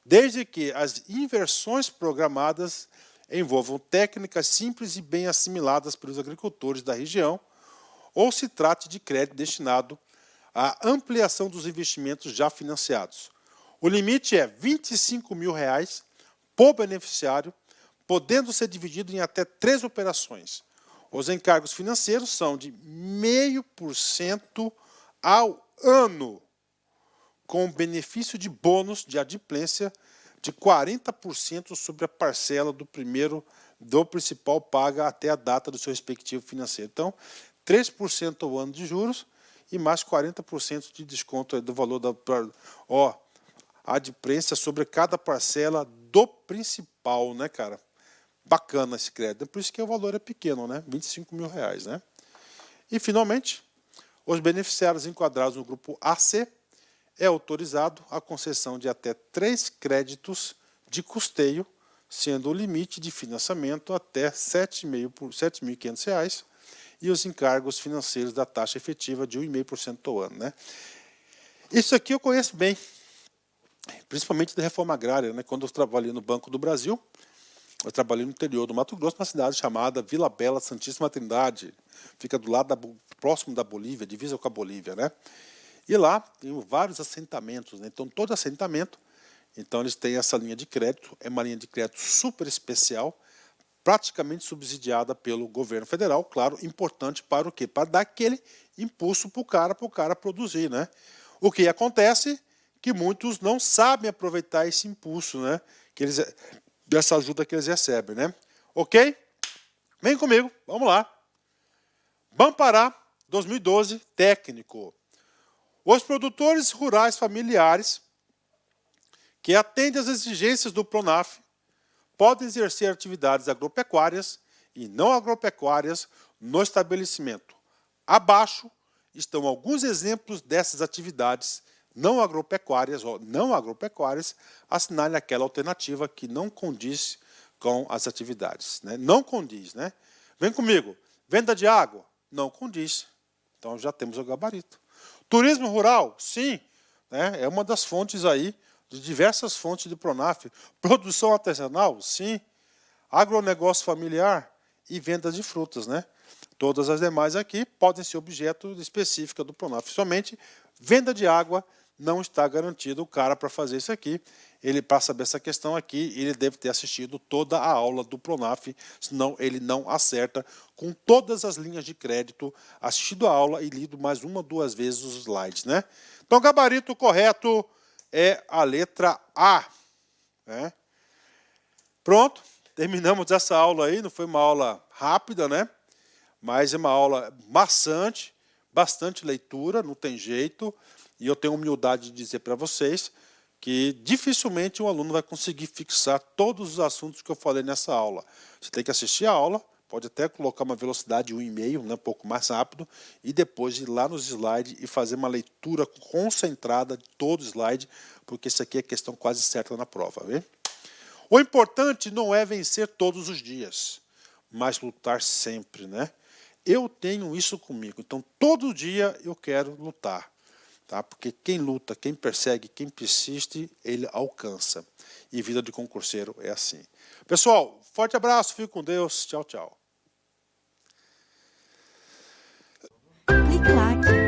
desde que as inversões programadas envolvam técnicas simples e bem assimiladas pelos agricultores da região, ou se trate de crédito destinado à ampliação dos investimentos já financiados. O limite é R$ 25 mil por beneficiário, podendo ser dividido em até 3 operações. Os encargos financeiros são de 0,5% ao ano, com benefício de bônus de adimplência de 40% sobre a parcela do principal paga até a data do seu respectivo financeiro. Então, 3% ao ano de juros e mais 40% de desconto do valor da adimplência sobre cada parcela do principal, né, cara? Bacana esse crédito, por isso que o valor é pequeno, né? R$ 25 mil, né? E, finalmente, os beneficiários enquadrados no grupo AC é autorizado a concessão de até 3 créditos de custeio, sendo o limite de financiamento até R$ 7.500 e os encargos financeiros da taxa efetiva de 1,5% ao ano, né? Isso aqui eu conheço bem, principalmente da reforma agrária, né? Quando eu trabalhei no Banco do Brasil, eu trabalhei no interior do Mato Grosso, uma cidade chamada Vila Bela Santíssima Trindade, fica do lado próximo da Bolívia, divisa com a Bolívia, né? E lá tem vários assentamentos, né? Então todo assentamento, então eles têm essa linha de crédito, é uma linha de crédito super especial, praticamente subsidiada pelo governo federal, claro, importante para o quê? Para dar aquele impulso para o cara produzir, né? O que acontece que muitos não sabem aproveitar esse impulso, né? Dessa ajuda que eles recebem, né? Ok? Vem comigo, vamos lá. Bampará 2012, técnico. Os produtores rurais familiares que atendem às exigências do PRONAF podem exercer atividades agropecuárias e não agropecuárias no estabelecimento. Abaixo estão alguns exemplos dessas atividades não agropecuárias, assinale aquela alternativa que não condiz com as atividades, né? Não condiz, né? Vem comigo. Venda de água? Não condiz. Então já temos o gabarito. Turismo rural? Sim. Né? É uma das fontes aí, de diversas fontes do PRONAF. Produção artesanal? Sim. Agronegócio familiar e venda de frutas, né? Todas as demais aqui podem ser objeto específico do PRONAF. Somente venda de água não está garantido o cara para fazer isso aqui. Ele, para saber essa questão aqui, ele deve ter assistido toda a aula do PRONAF, senão ele não acerta com todas as linhas de crédito, assistido a aula e lido mais uma ou duas vezes os slides, né? Então, o gabarito correto é a letra A. Né? Pronto. terminamos essa aula aí, não foi uma aula rápida, né? Mas é uma aula maçante, bastante leitura, não tem jeito. E eu tenho humildade de dizer para vocês que dificilmente um aluno vai conseguir fixar todos os assuntos que eu falei nessa aula. Você tem que assistir a aula, pode até colocar uma velocidade 1,5, né, um pouco mais rápido, e depois ir lá nos slides e fazer uma leitura concentrada de todo o slide, porque isso aqui é questão quase certa na prova. Viu? O importante não é vencer todos os dias, mas lutar sempre, né? Eu tenho isso comigo, então todo dia eu quero lutar. Tá? Porque quem luta, quem persegue, quem persiste, ele alcança. E vida de concurseiro é assim. Pessoal, forte abraço, fique com Deus. Tchau, tchau. Clique lá aqui.